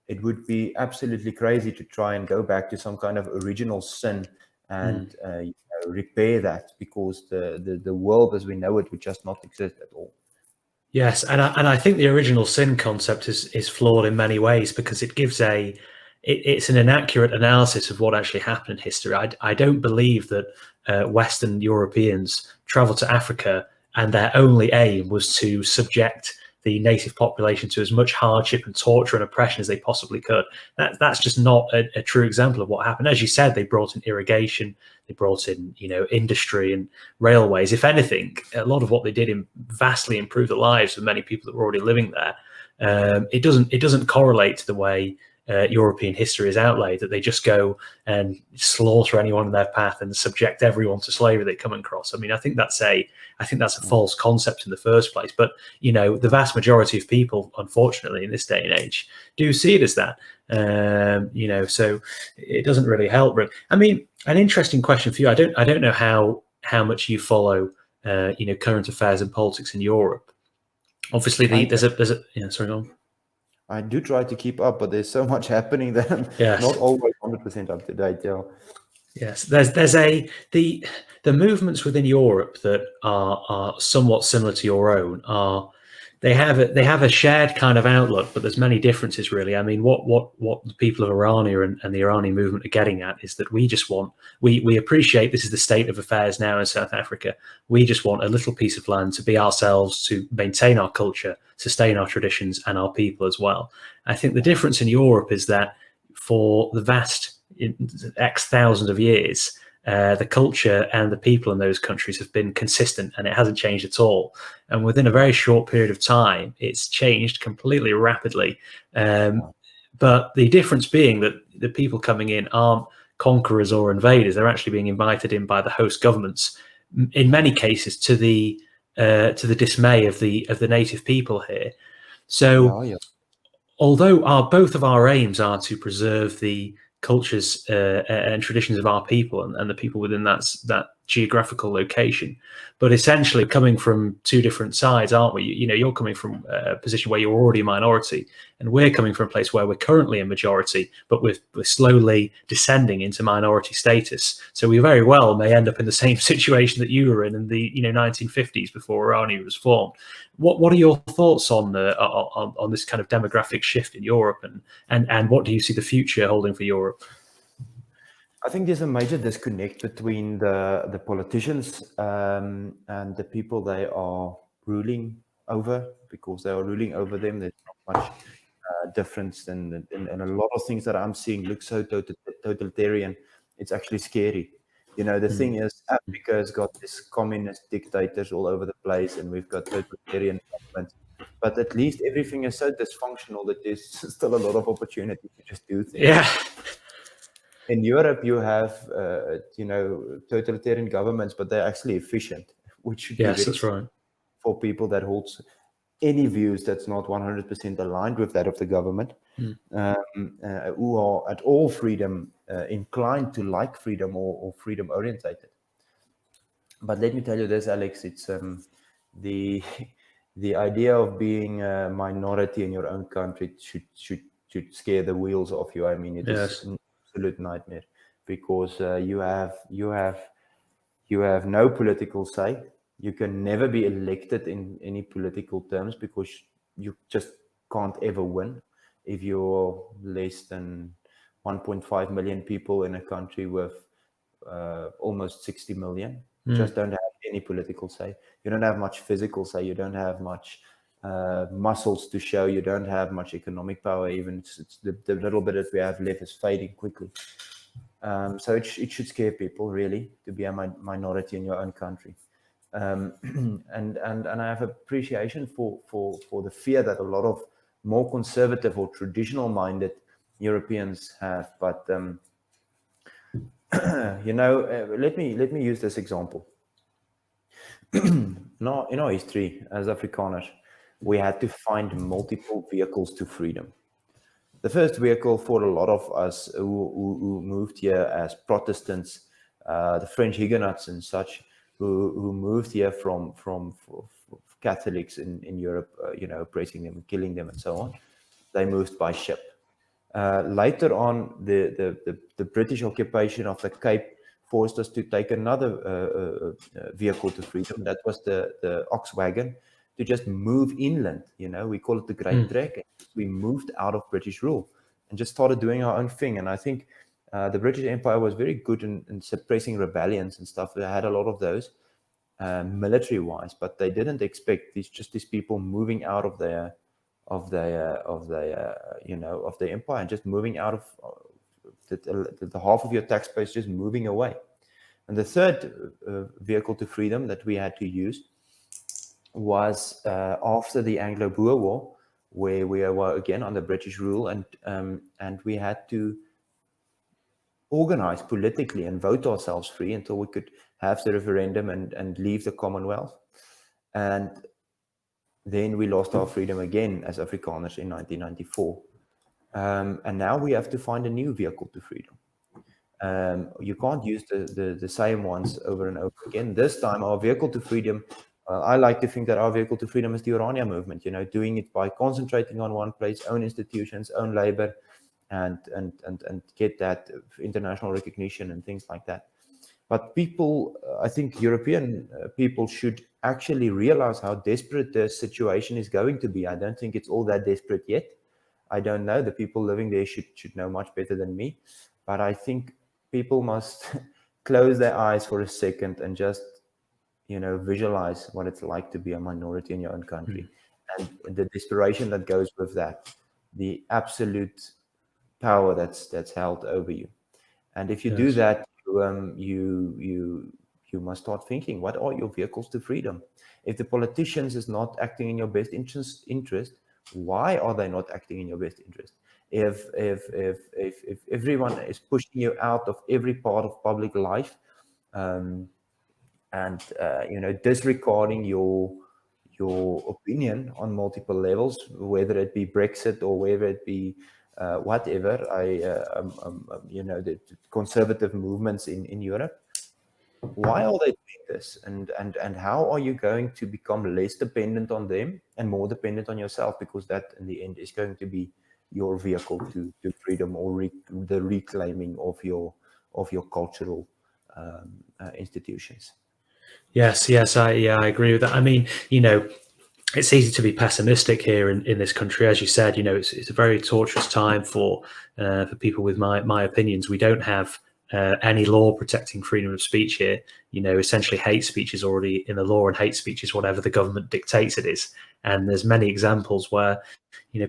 it would be absolutely crazy to try and go back to some kind of original sin and repair that, because the world as we know it would just not exist at all. Yes, and I think the original sin concept is flawed in many ways, because it gives it's an inaccurate analysis of what actually happened in history. I don't believe that Western Europeans traveled to Africa and their only aim was to subject the native population to as much hardship and torture and oppression as they possibly could. That's just not a true example of what happened. As you said, they brought in irrigation, they brought in industry and railways. If anything, a lot of what they did vastly improved the lives of many people that were already living there. It doesn't correlate to the way European history has outlaid, that they just go and slaughter anyone in their path and subject everyone to slavery they come across. I mean, I think that's a false concept in the first place. But the vast majority of people, unfortunately, in this day and age, do see it as that. So it doesn't really help. I mean, an interesting question for you. I don't know how much you follow, current affairs and politics in Europe. Obviously, there's a sorry, go on. I do try to keep up, but there's so much happening that I'm not always 100% up to date. Yeah. Yes, there's the movements within Europe that are somewhat similar to your own they have a shared kind of outlook, but there's many differences really. I mean, what the people of Irania and the Iranian movement are getting at is that we appreciate this is the state of affairs now in South Africa. We just want a little piece of land to be ourselves, to maintain our culture, sustain our traditions and our people as well. I think the difference in Europe is that for the vast X thousands of years, the culture and the people in those countries have been consistent, and it hasn't changed at all. And within a very short period of time, it's changed completely rapidly. But the difference being that the people coming in aren't conquerors or invaders; they're actually being invited in by the host governments. In many cases, to the dismay of the native people here. So, although both of our aims are to preserve the cultures and traditions of our people and the people within that geographical location, but essentially coming from two different sides, aren't we? You're coming from a position where you're already a minority, and we're coming from a place where we're currently a majority, but we're slowly descending into minority status. So we very well may end up in the same situation that you were in the 1950s before Orania was formed. What are your thoughts on this kind of demographic shift in Europe, and what do you see the future holding for Europe? I think there's a major disconnect between the politicians and the people they are ruling over, because they are ruling over them. There's not much difference, and a lot of things that I'm seeing look so totalitarian. It's actually scary. The thing is, Africa has got these communist dictators all over the place, and we've got totalitarian governments. But at least everything is so dysfunctional that there's still a lot of opportunity to just do things. Yeah. In Europe, you have, totalitarian governments, but they're actually efficient, which should be that's right. For people that hold any views that's not 100% aligned with that of the government, who are at all freedom inclined to like freedom or freedom orientated. But let me tell you this, Alex, it's the idea of being a minority in your own country should scare the wheels off you. I mean, it is an absolute nightmare, because you have no political say. You can never be elected in any political terms, because you just can't ever win if you're less than 1.5 million people in a country with almost 60 million. Just don't have any political say. You don't have much physical say. You don't have much muscles to show. You don't have much economic power. Even it's the little bit that we have left is fading quickly. So it should scare people, really, to be a minority in your own country. And I have appreciation for the fear that a lot of more conservative or traditional minded Europeans have. But let me use this example. Now, in our history as Afrikaners, we had to find multiple vehicles to freedom. The first vehicle for a lot of us who moved here as Protestants, the French Huguenots and such, who moved here from Catholics in Europe, oppressing them, killing them, and so on. They moved by ship. Later on, the British occupation of the Cape forced us to take another vehicle to freedom. That was the ox wagon, to just move inland. We call it the Great Trek. We moved out of British rule and just started doing our own thing. And I think the British Empire was very good in suppressing rebellions and stuff. They had a lot of those military-wise, but they didn't expect these people moving out of their empire and just moving out of the half of your tax base, just moving away. And the third vehicle to freedom that we had to use was after the Anglo-Boer War, where we were again under British rule, and we had to organize politically and vote ourselves free until we could have the referendum and leave the Commonwealth. And then we lost our freedom again as Afrikaners in 1994. And now we have to find a new vehicle to freedom. You can't use the same ones over and over again. This time, our vehicle to freedom, I like to think that our vehicle to freedom is the Orania movement, doing it by concentrating on one place, own institutions, own labor, and get that international recognition and things like that. But people, I think European people should actually realize how desperate the situation is going to be. I don't think it's all that desperate yet. I don't know. The people living there should know much better than me. But I think people must close their eyes for a second and just, visualize what it's like to be a minority in your own country, and the desperation that goes with that, the absolute power that's held over you. And if you do that, you must start thinking, what are your vehicles to freedom? If the politicians is not acting in your best interest, why are they not acting in your best interest? If everyone is pushing you out of every part of public life, disregarding your opinion on multiple levels, whether it be Brexit or whether it be whatever, the conservative movements in Europe, why are they doing this? And how are you going to become less dependent on them and more dependent on yourself? Because that, in the end, is going to be your vehicle to freedom, or the reclaiming of your cultural institutions. Yes, I agree with that. I mean, it's easy to be pessimistic here in this country, as you said. It's a very torturous time for people with my opinions. We don't have any law protecting freedom of speech here. Essentially, hate speech is already in the law, and hate speech is whatever the government dictates it is. And there's many examples where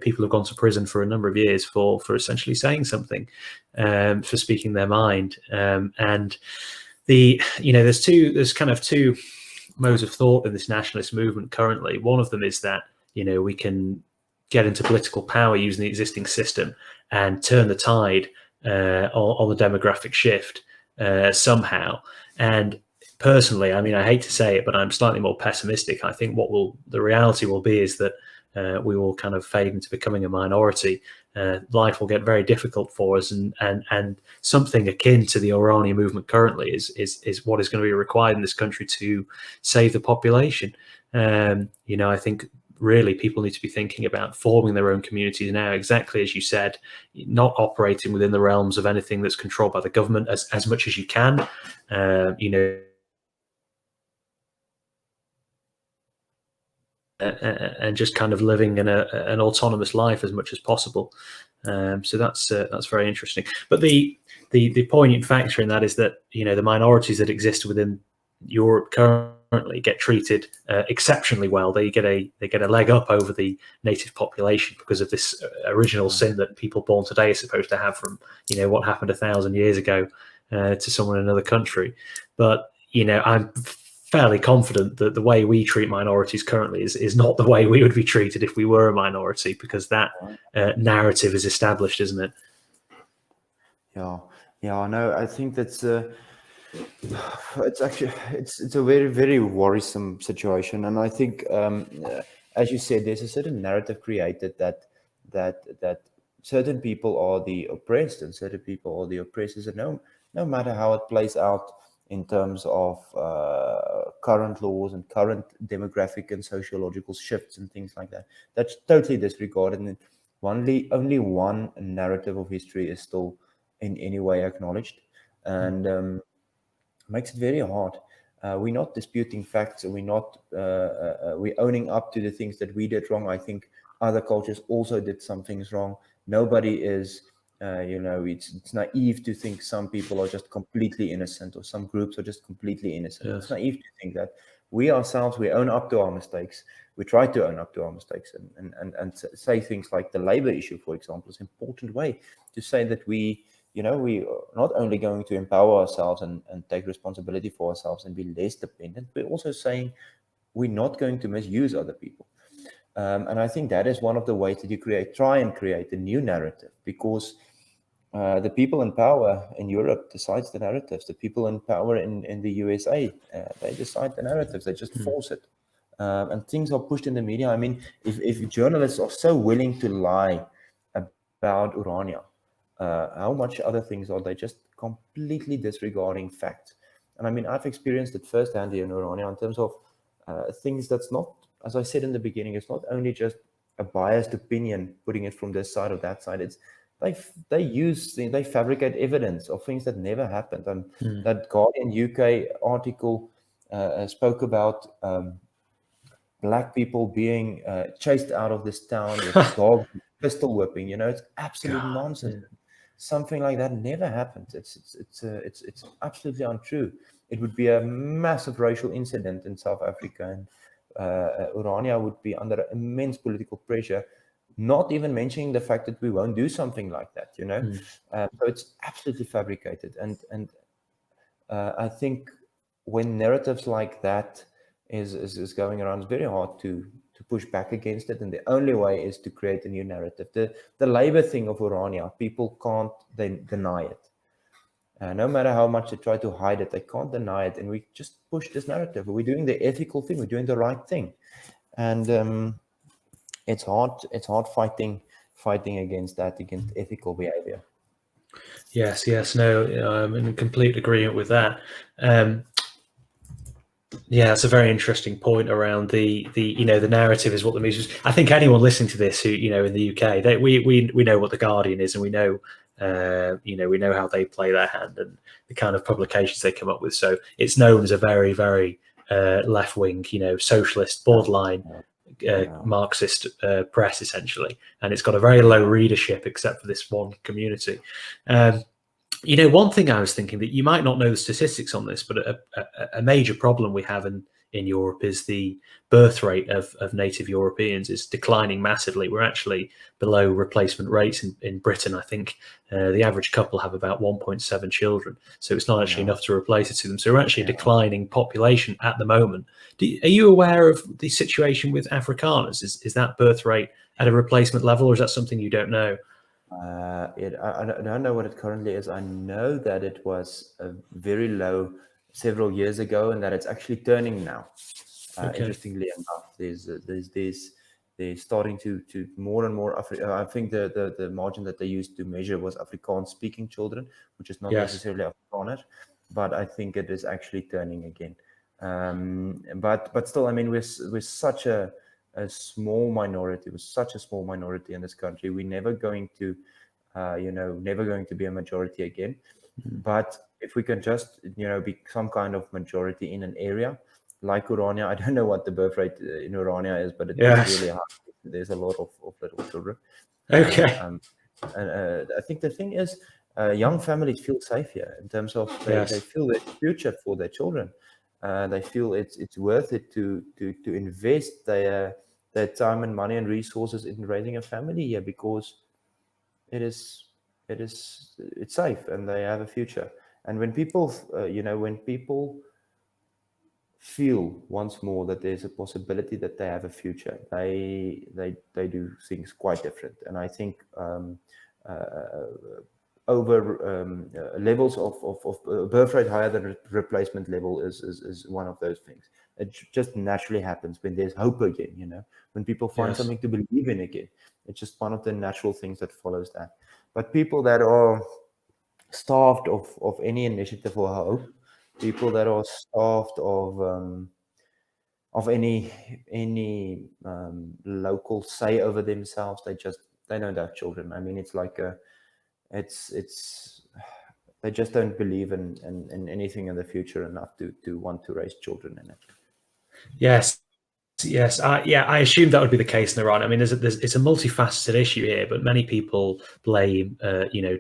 people have gone to prison for a number of years for essentially saying something, for speaking their mind. And there's kind of two modes of thought in this nationalist movement currently. One of them is that we can get into political power using the existing system and turn the tide on the demographic shift somehow. And personally, I mean, I hate to say it, but I'm slightly more pessimistic. I think the reality will be is that we will kind of fade into becoming a minority. Life will get very difficult for us, and something akin to the Orania movement currently is what is going to be required in this country to save the population. I think really people need to be thinking about forming their own communities now, exactly as you said, not operating within the realms of anything that's controlled by the government as much as you can. And just kind of living in an autonomous life as much as possible. So that's very interesting. But the poignant factor in that is that the minorities that exist within Europe currently get treated exceptionally well. They get a leg up over the native population because of this original sin that people born today are supposed to have from what happened 1,000 years ago to someone in another country. But I'm fairly confident that the way we treat minorities currently is not the way we would be treated if we were a minority, because that narrative is established, isn't it? No, I think that's it's actually it's a very, very worrisome situation. And I think as you said, there's a certain narrative created that certain people are the oppressed and certain people are the oppressors, and no matter how it plays out in terms of current laws and current demographic and sociological shifts and things like that, that's totally disregarded. And only one narrative of history is still in any way acknowledged, and makes it very hard. We're not disputing facts, and we're owning up to the things that we did wrong. I think other cultures also did some things wrong. Nobody is it's naive to think some people are just completely innocent, or some groups are just completely innocent. Yes. It's naive to think that. We ourselves, we own up to our mistakes. We try to own up to our mistakes and say things like the labor issue, for example, is an important way to say that we are not only going to empower ourselves and take responsibility for ourselves and be less dependent, we're also saying we're not going to misuse other people. And I think that is one of the ways that you try and create a new narrative, because the people in power in Europe decides the narratives. The people in power in the USA, they decide the narratives. They just force it. And things are pushed in the media. I mean, if journalists are so willing to lie about Orania, how much other things are they just completely disregarding facts? And I mean, I've experienced it firsthand here in Orania in terms of things that's not, as I said in the beginning, it's not only just a biased opinion, putting it from this side or that side. It's they fabricate evidence of things that never happened. And that Guardian UK article spoke about black people being chased out of this town with dogs, pistol whipping. It's absolute nonsense. Yeah. Something like that never happened. It's absolutely untrue. It would be a massive racial incident in South Africa, and Orania would be under immense political pressure. Not even mentioning the fact that we won't do something like that. So it's absolutely fabricated, and I think when narratives like that is going around, it's very hard to push back against it, and the only way is to create a new narrative. The labor thing of Orania, people can't deny it. No matter how much they try to hide it, they can't deny it, and we just push this narrative. We're doing the ethical thing, we're doing the right thing, and it's hard fighting against that, against ethical behavior. Yes, no, I'm in complete agreement with that. Yeah, it's a very interesting point around the narrative is what the media is. I think anyone listening to this who in the UK, we know what the Guardian is, and we know we know how they play their hand and the kind of publications they come up with. So it's known as a very, very left wing, socialist, borderline Marxist press, essentially, and it's got a very low readership except for this one community. One thing I was thinking, that you might not know the statistics on this, but a major problem we have in Europe is the birth rate of native Europeans is declining massively. We're actually below replacement rates in Britain. I think the average couple have about 1.7 children. So it's not actually enough to replace it to them. So we're actually a declining population at the moment. Are you aware of the situation with Afrikaners? Is that birth rate at a replacement level, or is that something you don't know? I don't know what it currently is. I know that it was very low several years ago, and that it's actually turning now. Interestingly enough, they're starting to more and more. I think the margin that they used to measure was Afrikaans speaking children, which is not necessarily Afrikaners, but I think it is actually turning again. But still, I mean, we're such a small minority, with such a small minority in this country. We're never going to be a majority again. But if we can just be some kind of majority in an area like Orania, I don't know what the birth rate in Orania is, but it's really high. There's a lot of little children. And I think the thing is, young families feel safe here in terms of they feel there's a future for their children. They feel it's worth it to invest their time and money and resources in raising a family here, because it's safe and they have a future. And when people feel once more that there's a possibility that they have a future, they do things quite different. And I think levels of birth rate higher than replacement level is one of those things. It just naturally happens when there's hope again, when people find something to believe in again. It's just one of the natural things that follows that. But people that are starved of any initiative or hope, people that are starved of any local say over themselves, they don't have children. I mean, it's like they just don't believe in anything in the future enough to want to raise children in it. Yes. I assume that would be the case in Iran. I mean, it's a multifaceted issue here, but many people blame,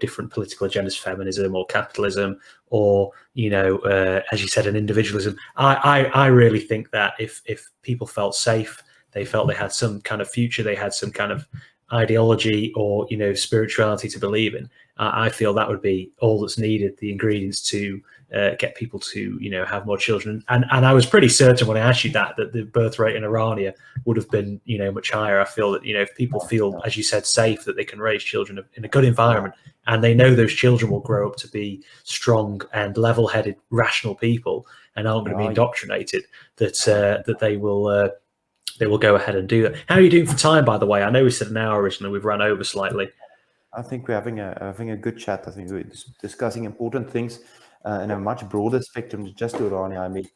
different political agendas, feminism or capitalism, or as you said, an individualism. I really think that if people felt safe, they felt they had some kind of future, they had some kind of ideology or spirituality to believe in, I feel that would be all that's needed, the ingredients to get people to, have more children. And I was pretty certain when I asked you that the birth rate in Irania would have been, much higher. I feel that, if people feel, as you said, safe, that they can raise children in a good environment, and they know those children will grow up to be strong and level-headed, rational people, and aren't going to be indoctrinated, that they will go ahead and do that. How are you doing for time, by the way? I know we said an hour originally. We've run over slightly. I think we're having a good chat. I think we're discussing important things in a much broader spectrum than just Orania. I mean,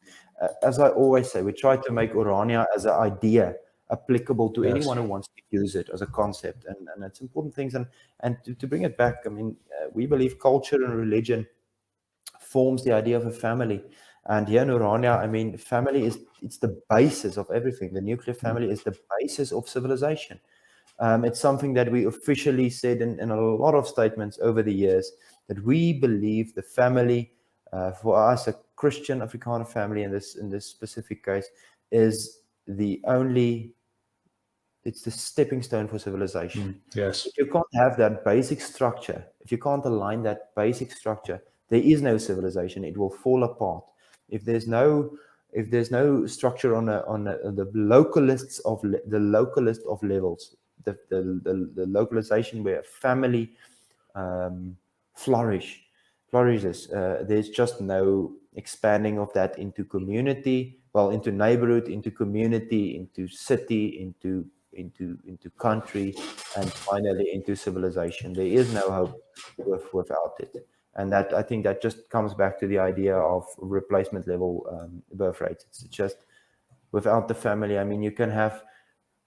as I always say, we try to make Orania as an idea applicable to anyone who wants to use it as a concept, and it's important things. And to bring it back, I mean, we believe culture and religion forms the idea of a family. And here in Orania, I mean, family it's the basis of everything. The nuclear family is the basis of civilization. It's something that we officially said in a lot of statements over the years, that we believe the family, for us, a Christian Afrikaner family in this specific case, is it's the stepping stone for civilization. Yes. If you can't have that basic structure, if you can't align that basic structure, there is no civilization. It will fall apart. If there's no structure on the localist of levels, the localization where family flourishes, there's just no expanding of that into community, into neighborhood, into community, into city, into country, and finally into civilization. There is no hope without it. And that, I think, that just comes back to the idea of replacement level birth rates. It's just, without the family, I mean, you can have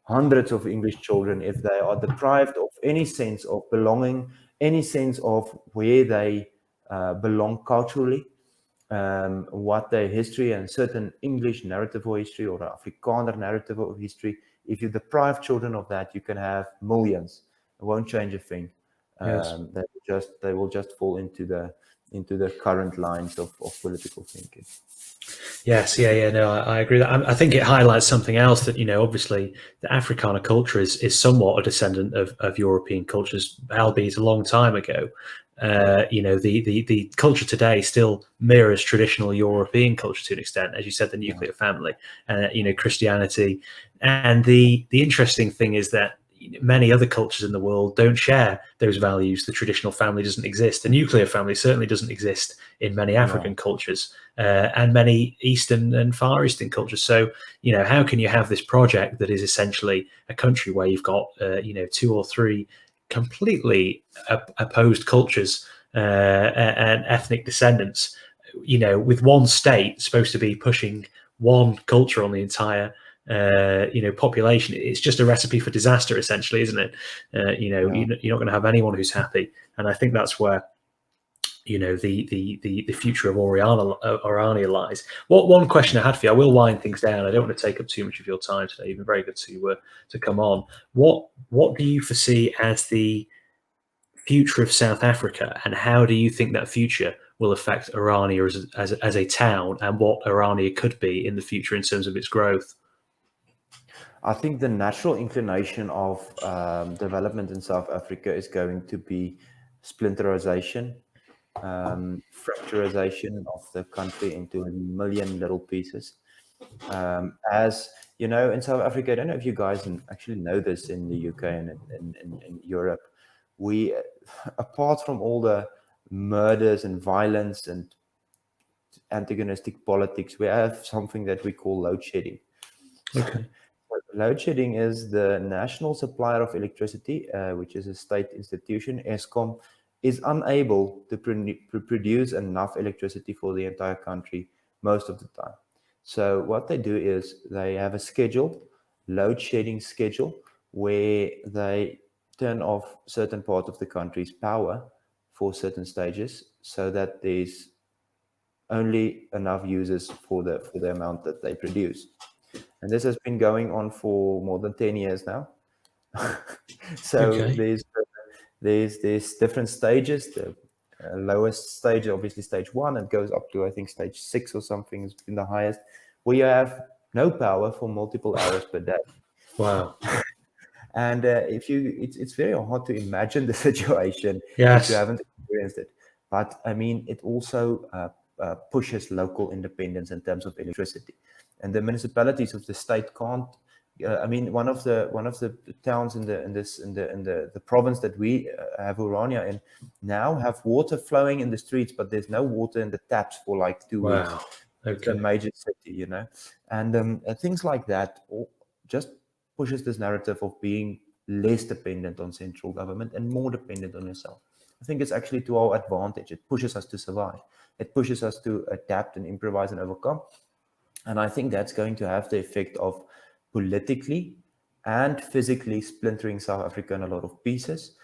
hundreds of English children, if they are deprived of any sense of belonging, any sense of where they belong culturally, what their history and certain English narrative of history or Afrikaner narrative of history. If you deprive children of that, you can have millions. It won't change a thing. They will just fall into the current lines of political thinking. Yes, no, I agree. That I think it highlights something else, that obviously the Afrikaner culture is somewhat a descendant of European cultures, albeit a long time ago. The culture today still mirrors traditional European culture to an extent, as you said, the nuclear family, Christianity, and the interesting thing is that many other cultures in the world don't share those values. The traditional family doesn't exist. The nuclear family certainly doesn't exist in many African cultures and many Eastern and Far Eastern cultures. So, how can you have this project that is essentially a country where you've got, 2 or 3 completely opposed cultures and ethnic descendants, with one state supposed to be pushing one culture on the entire population? It's just a recipe for disaster, essentially, isn't it? You're not going to have anyone who's happy, and I think that's where the future of Orania lies. One question I had for you, I will wind things down. I don't want to take up too much of your time today. You've been very good to come on. What do you foresee as the future of South Africa, and how do you think that future will affect Irania as a town, and what Irania could be in the future in terms of its growth? I think the natural inclination of development in South Africa is going to be splinterization, fracturization of the country into a million little pieces. As you know, in South Africa, I don't know if you guys actually know this in the UK and in Europe, we, apart from all the murders and violence and antagonistic politics, we have something that we call load shedding. Okay. Load shedding is the national supplier of electricity, which is a state institution, Eskom, is unable to produce enough electricity for the entire country most of the time. So what they do is they have a schedule, load shedding schedule, where they turn off certain part of the country's power for certain stages, so that there's only enough users for the amount that they produce. And this has been going on for more than 10 years now. So there's different stages. The lowest stage, obviously stage 1, it goes up to, I think, stage 6 or something has been the highest, where you have no power for multiple hours per day. Wow. And it's very hard to imagine the situation Yes. if you haven't experienced it. But I mean, it also pushes local independence in terms of electricity. And the municipalities of the state can't. I mean, one of the towns in the province that we have Orania in now have water flowing in the streets, but there's no water in the taps for like 2 weeks. Wow. It's a major city, you know, and things like that just pushes this narrative of being less dependent on central government and more dependent on yourself. I think it's actually to our advantage. It pushes us to survive. It pushes us to adapt and improvise and overcome. And I think that's going to have the effect of politically and physically splintering South Africa in a lot of pieces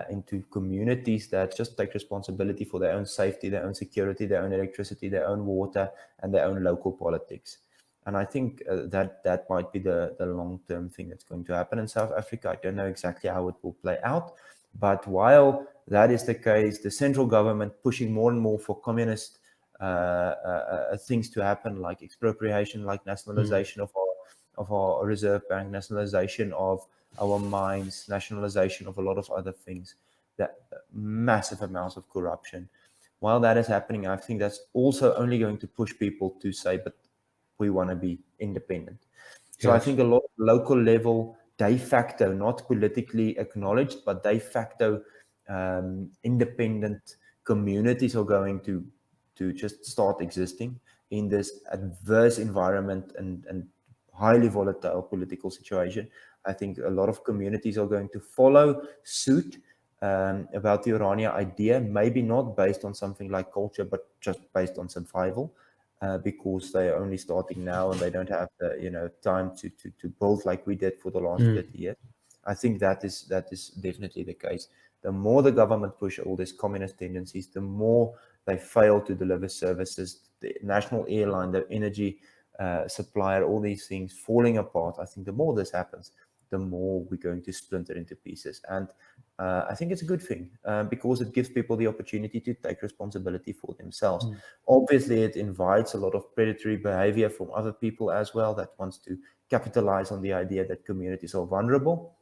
into communities that just take responsibility for their own safety, their own security, their own electricity, their own water, and their own local politics. And I think that might be the long-term thing that's going to happen in South Africa. I don't know exactly how it will play out. But while that is the case, the central government pushing more and more for communist things to happen, like expropriation, like nationalization of our reserve bank, nationalization of our mines, nationalization of a lot of other things, that massive amounts of corruption. While that is happening, I think that's also only going to push people to say, but we want to be independent. So yes. I think a lot of local level, de facto, not politically acknowledged, but de facto independent communities are going to just start existing in this adverse environment and highly volatile political situation. I think a lot of communities are going to follow suit about the Orania idea, maybe not based on something like culture, but just based on survival, because they are only starting now and they don't have the time to build like we did for the last 30 years. I think that is definitely the case. The more the government push all these communist tendencies, the more they fail to deliver services. The national airline, the energy supplier, all these things falling apart. I think the more this happens, the more we're going to splinter into pieces. And I think it's a good thing because it gives people the opportunity to take responsibility for themselves. Obviously, it invites a lot of predatory behavior from other people as well that wants to capitalize on the idea that communities are vulnerable.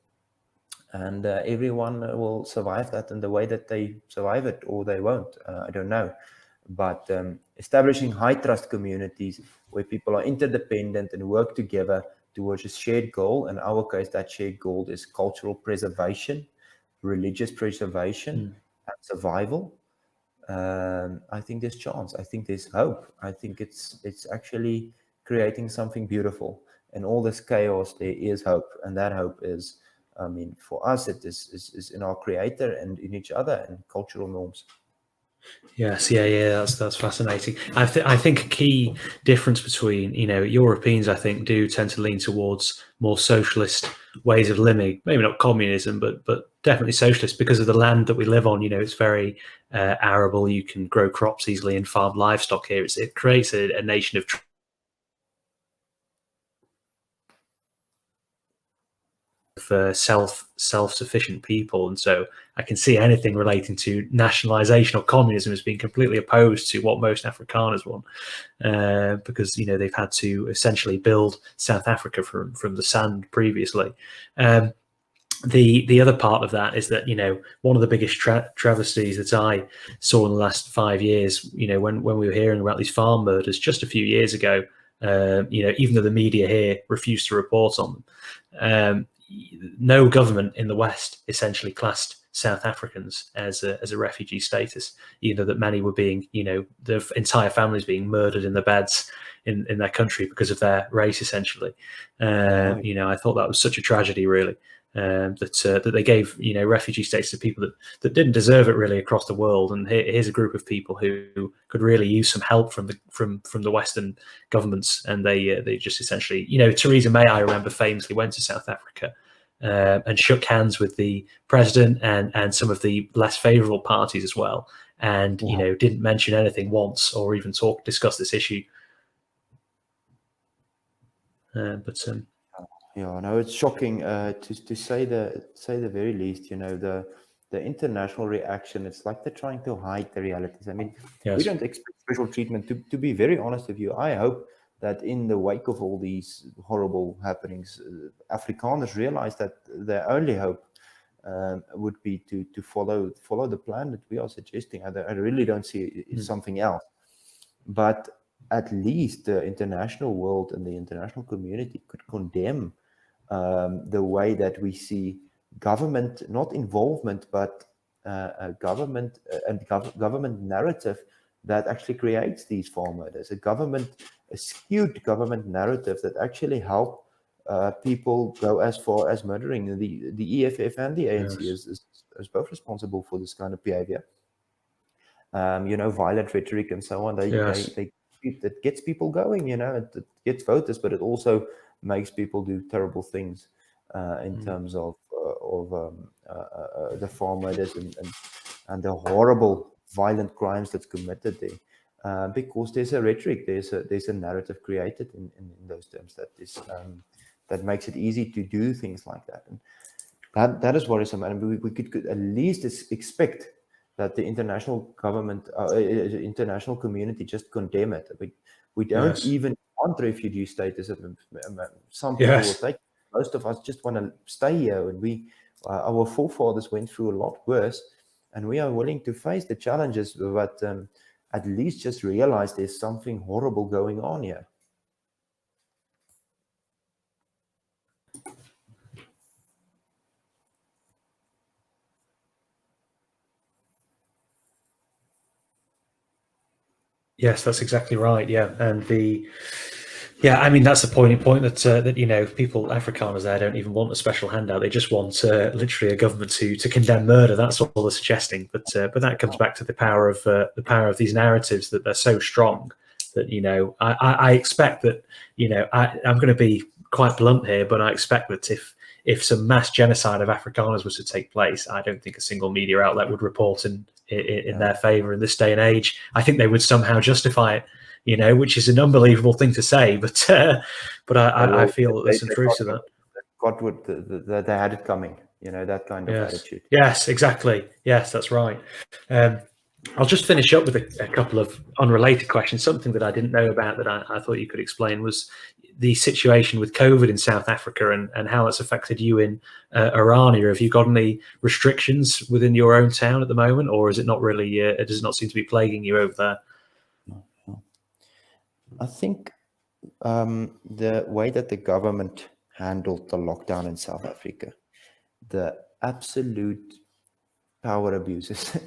And everyone will survive that in the way that they survive it, or they won't. I don't know. But establishing high trust communities where people are interdependent and work together towards a shared goal. In our case, that shared goal is cultural preservation, religious preservation, and survival. I think there's chance. I think there's hope. I think it's actually creating something beautiful. In all this chaos, there is hope, and that hope is, I mean, for us, it is in our creator and in each other and cultural norms. Yes, yeah, that's fascinating. I think a key difference between Europeans, I think, do tend to lean towards more socialist ways of living. Maybe not communism, but definitely socialist because of the land that we live on. It's very arable. You can grow crops easily and farm livestock here. It creates a nation of for self-sufficient people, and so I can see anything relating to nationalization or communism as being completely opposed to what most Afrikaners want, because they've had to essentially build South Africa from the sand previously. The other part of that is that one of the biggest travesties that I saw in the last 5 years, when we were hearing about these farm murders just a few years ago, even though the media here refused to report on them. No government in the West essentially classed South Africans as a refugee status, either that many were being, their entire families being murdered in the beds in their country because of their race, essentially. I thought that was such a tragedy, really, that they gave, refugee status to people that didn't deserve it really across the world. And here's a group of people who could really use some help from the Western governments, and they just essentially, Theresa May, I remember, famously went to South Africa and shook hands with the president and some of the less favorable parties as well, and didn't mention anything once or even discuss this issue. Yeah, no, it's shocking to say the very least. The international reaction, it's like they're trying to hide the realities. I mean, yes. We don't expect special treatment. To be very honest with you, I hope that in the wake of all these horrible happenings, Afrikaners realize that their only hope would be to follow the plan that we are suggesting. I really don't see something else. but at least the international world and the international community could condemn the way that we see government, not involvement, but government and government narrative that actually creates these farm murders. A skewed government narrative that actually help people go as far as murdering. The EFF and the ANC is both responsible for this kind of behavior. Violent rhetoric and so on. It gets people going. It gets voters, but it also makes people do terrible things in terms of the farm murders and the horrible violent crimes that's committed there. Because there's a rhetoric, there's a narrative created in those terms that makes it easy to do things like that. And that is worrisome. And we could at least expect that the international government, international community just condemn it. We don't even want refugee status. Some people will take. Most of us just want to stay here, and our forefathers went through a lot worse, and we are willing to face the challenges, but at least just realize there's something horrible going on here. Yes, that's exactly right. Yeah, and I mean, that's the point that people, Afrikaners there, don't even want a special handout. They just want literally a government to condemn murder. That's all they're suggesting. But that comes back to the power of these narratives, that they're so strong that I expect that I'm going to be quite blunt here, but I expect that if some mass genocide of Afrikaners was to take place, I don't think a single media outlet would report in their favor in this day and age. I think they would somehow justify it, which is an unbelievable thing to say, but I feel that there's some truth to that. They had it coming, that kind of attitude. Yes, exactly. Yes, that's right. I'll just finish up with a couple of unrelated questions. Something that I didn't know about that I thought you could explain was the situation with COVID in South Africa and how it's affected you in Irania. Have you got any restrictions within your own town at the moment, or is it not really? It does not seem to be plaguing you over there. I think the way that the government handled the lockdown in South Africa, the absolute power abuses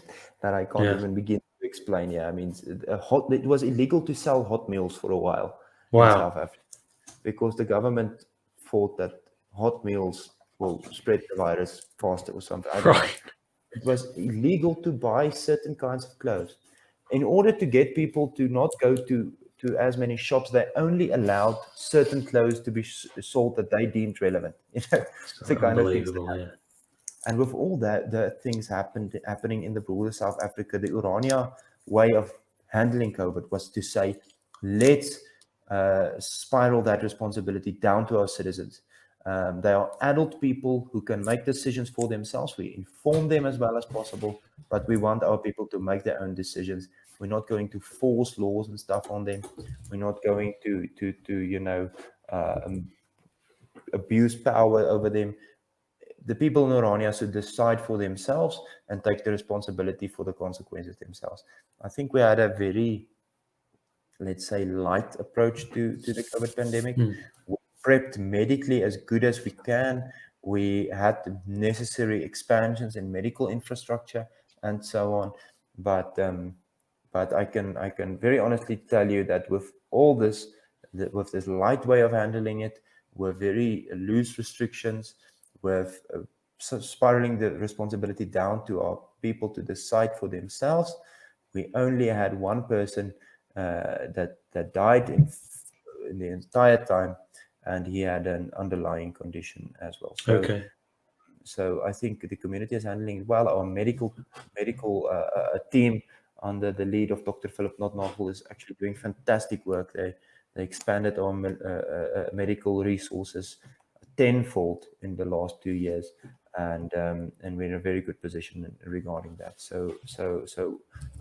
that I can't even begin to explain. Yeah, I mean, it was illegal to sell hot meals for a while in South Africa because the government thought that hot meals will spread the virus faster or something. It was illegal to buy certain kinds of clothes. In order to get people to not go to as many shops, they only allowed certain clothes to be sold that they deemed relevant. It's the kind of things. And with all that, the things happening in the broader South Africa, the Orania way of handling COVID was to say, let's spiral that responsibility down to our citizens. They are adult people who can make decisions for themselves. We inform them as well as possible, but we want our people to make their own decisions. We're not going to force laws and stuff on them. We're not going to abuse power over them. The people in Orania should decide for themselves and take the responsibility for the consequences themselves. I think we had a very, let's say, light approach to the COVID pandemic. We prepped medically as good as we can. We had the necessary expansions in medical infrastructure and so on. But I can very honestly tell you that with all this, with this light way of handling it, with very loose restrictions, with spiraling the responsibility down to our people to decide for themselves, we only had one person that died in the entire time, and he had an underlying condition as well. So I think the community is handling it well. Our medical team under the lead of Dr. Philip Notnagel is actually doing fantastic work. They expanded our medical resources tenfold in the last 2 years, and we're in a very good position regarding that. So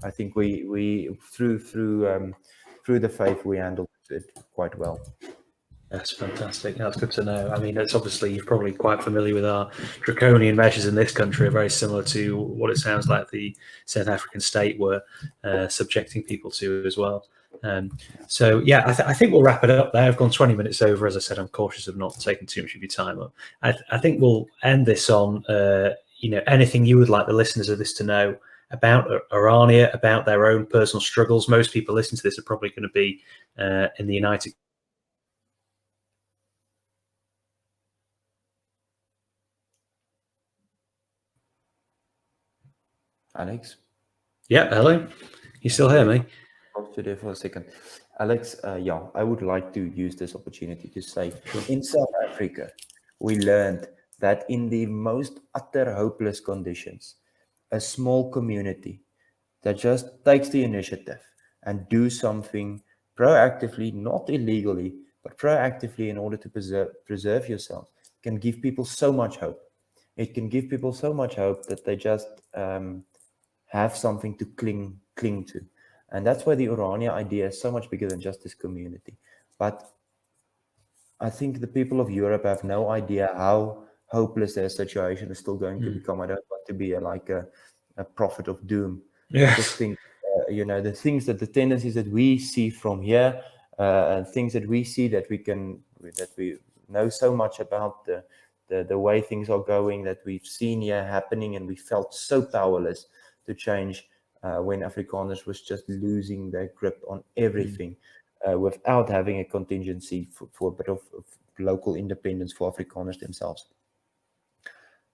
I think we through the faith we handled it quite well. That's fantastic. That's good to know. I mean, it's obviously you're probably quite familiar with our draconian measures in this country are very similar to what it sounds like the South African state were subjecting people to as well. So yeah, I think we'll wrap it up there. I've gone 20 minutes over. As I said, I'm cautious of not taking too much of your time up. I think we'll end this on anything you would like the listeners of this to know about Orania, about their own personal struggles. Most people listening to this are probably going to be in the United. Alex? Yeah, hello. You still hear me? To there for a second. Alex, I would like to use this opportunity to say, in South Africa, we learned that in the most utter hopeless conditions, a small community that just takes the initiative and do something proactively, not illegally, but proactively in order to preserve yourself, can give people so much hope. It can give people so much hope that they just have something to cling to. And that's why the Orania idea is so much bigger than just this community. But I think the people of Europe have no idea how hopeless their situation is still going to become. I don't want to be a prophet of doom. Yeah. I just think, the tendencies that we see from here, and things that we see that we know so much about the way things are going, that we've seen here happening, and we felt so powerless to change when Afrikaners was just losing their grip on everything without having a contingency for a bit of local independence for Afrikaners themselves.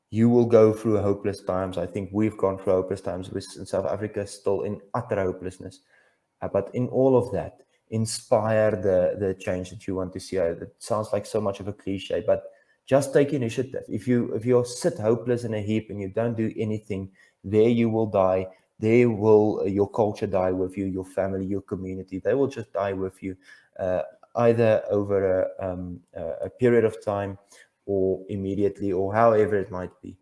You will go through hopeless times. I think we've gone through hopeless times. In South Africa still in utter hopelessness. But in all of that, inspire the change that you want to see. It sounds like so much of a cliche, but just take initiative. If you sit hopeless in a heap and you don't do anything, there you will die. There will your culture die with you, your family, your community. They will just die with you, either over a period of time or immediately, or however it might be.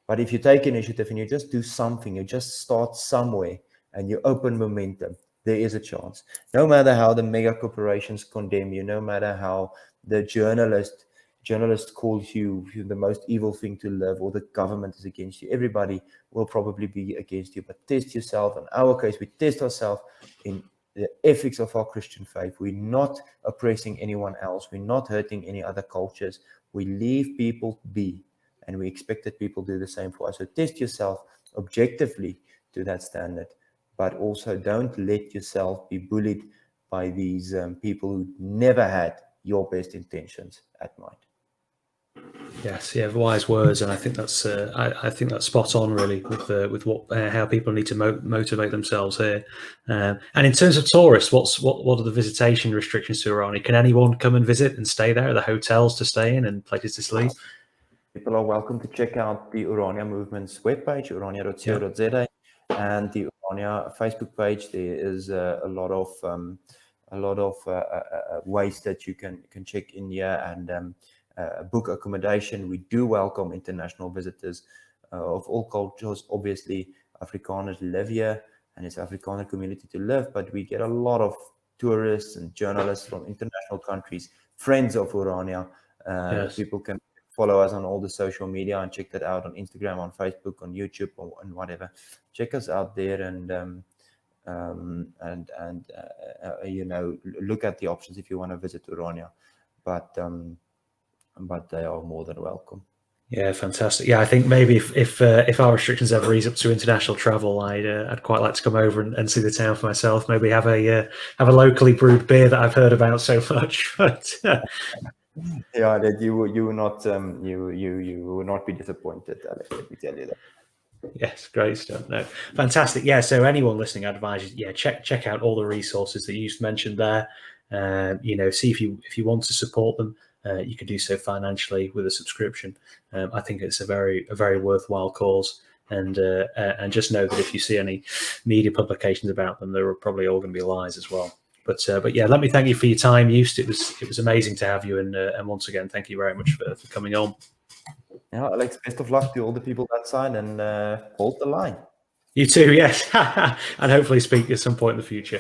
But if you take initiative and you just do something, you just start somewhere and you open momentum, there is a chance. No matter how the mega corporations condemn you, no matter how the journalist calls you the most evil thing to live, or the government is against you, everybody will probably be against you. But test yourself. In our case, we test ourselves in the ethics of our Christian faith. We're not oppressing anyone else. We're not hurting any other cultures. We leave people be, and we expect that people do the same for us. So test yourself objectively to that standard, but also don't let yourself be bullied by these people who never had your best intentions at mind. Yes, yeah, wise words, and I think that's spot on, really, with how people need to motivate themselves here. And in terms of tourists, what are the visitation restrictions to Irania? Can anyone come and visit and stay there? Are there hotels to stay in and places to sleep? People are welcome to check out the Orania Movement's webpage, orania.co.za, and the Orania Facebook page. There is a lot of ways that you can check in here and book accommodation. We do welcome international visitors of all cultures. Obviously, Afrikaners live here, and it's Afrikaner community to live, but we get a lot of tourists and journalists from international countries, friends of Orania. Yes. People can follow us on all the social media and check that out on Instagram, on Facebook, on YouTube, and whatever. Check us out there and look at the options if you want to visit Orania. But they are more than welcome. Yeah, fantastic. Yeah, I think maybe if our restrictions ever ease up to international travel, I'd quite like to come over and see the town for myself. Maybe have a locally brewed beer that I've heard about so much. But yeah, that you will not you will not be disappointed, Alex, let me tell you that. Yes, great stuff. No, fantastic. Yeah, so anyone listening, I advise you, check out all the resources that you just mentioned there. See if you want to support them, you can do so financially with a subscription. I think it's a very worthwhile cause, and just know that if you see any media publications about them, they're probably all going to be lies as well. But yeah, let me thank you for your time, Joost. It was amazing to have you, and once again, thank you very much for coming on. Yeah, Alex, best of luck to all the people that sign, and hold the line. You too, yes. And hopefully speak at some point in the future.